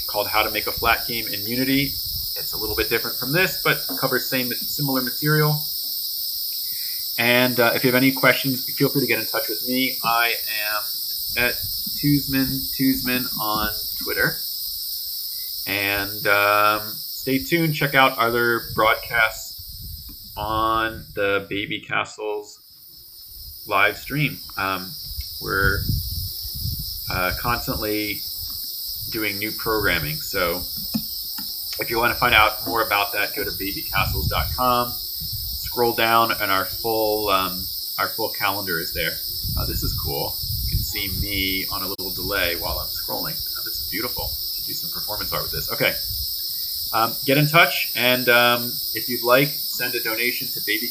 called How to Make a Flat Game in Unity. It's a little bit different from this, but covers similar material. And if you have any questions, feel free to get in touch with me. I am at Tuzman on Twitter. And stay tuned. Check out other broadcasts on the Babycastles live stream. We're constantly doing new programming. So if you want to find out more about that, go to babycastles.com. Scroll down, and our full calendar is there. This is cool. You can see me on a little delay while I'm scrolling. This is beautiful. Do some performance art with this. Okay. Get in touch, and if you'd like, send a donation to Baby.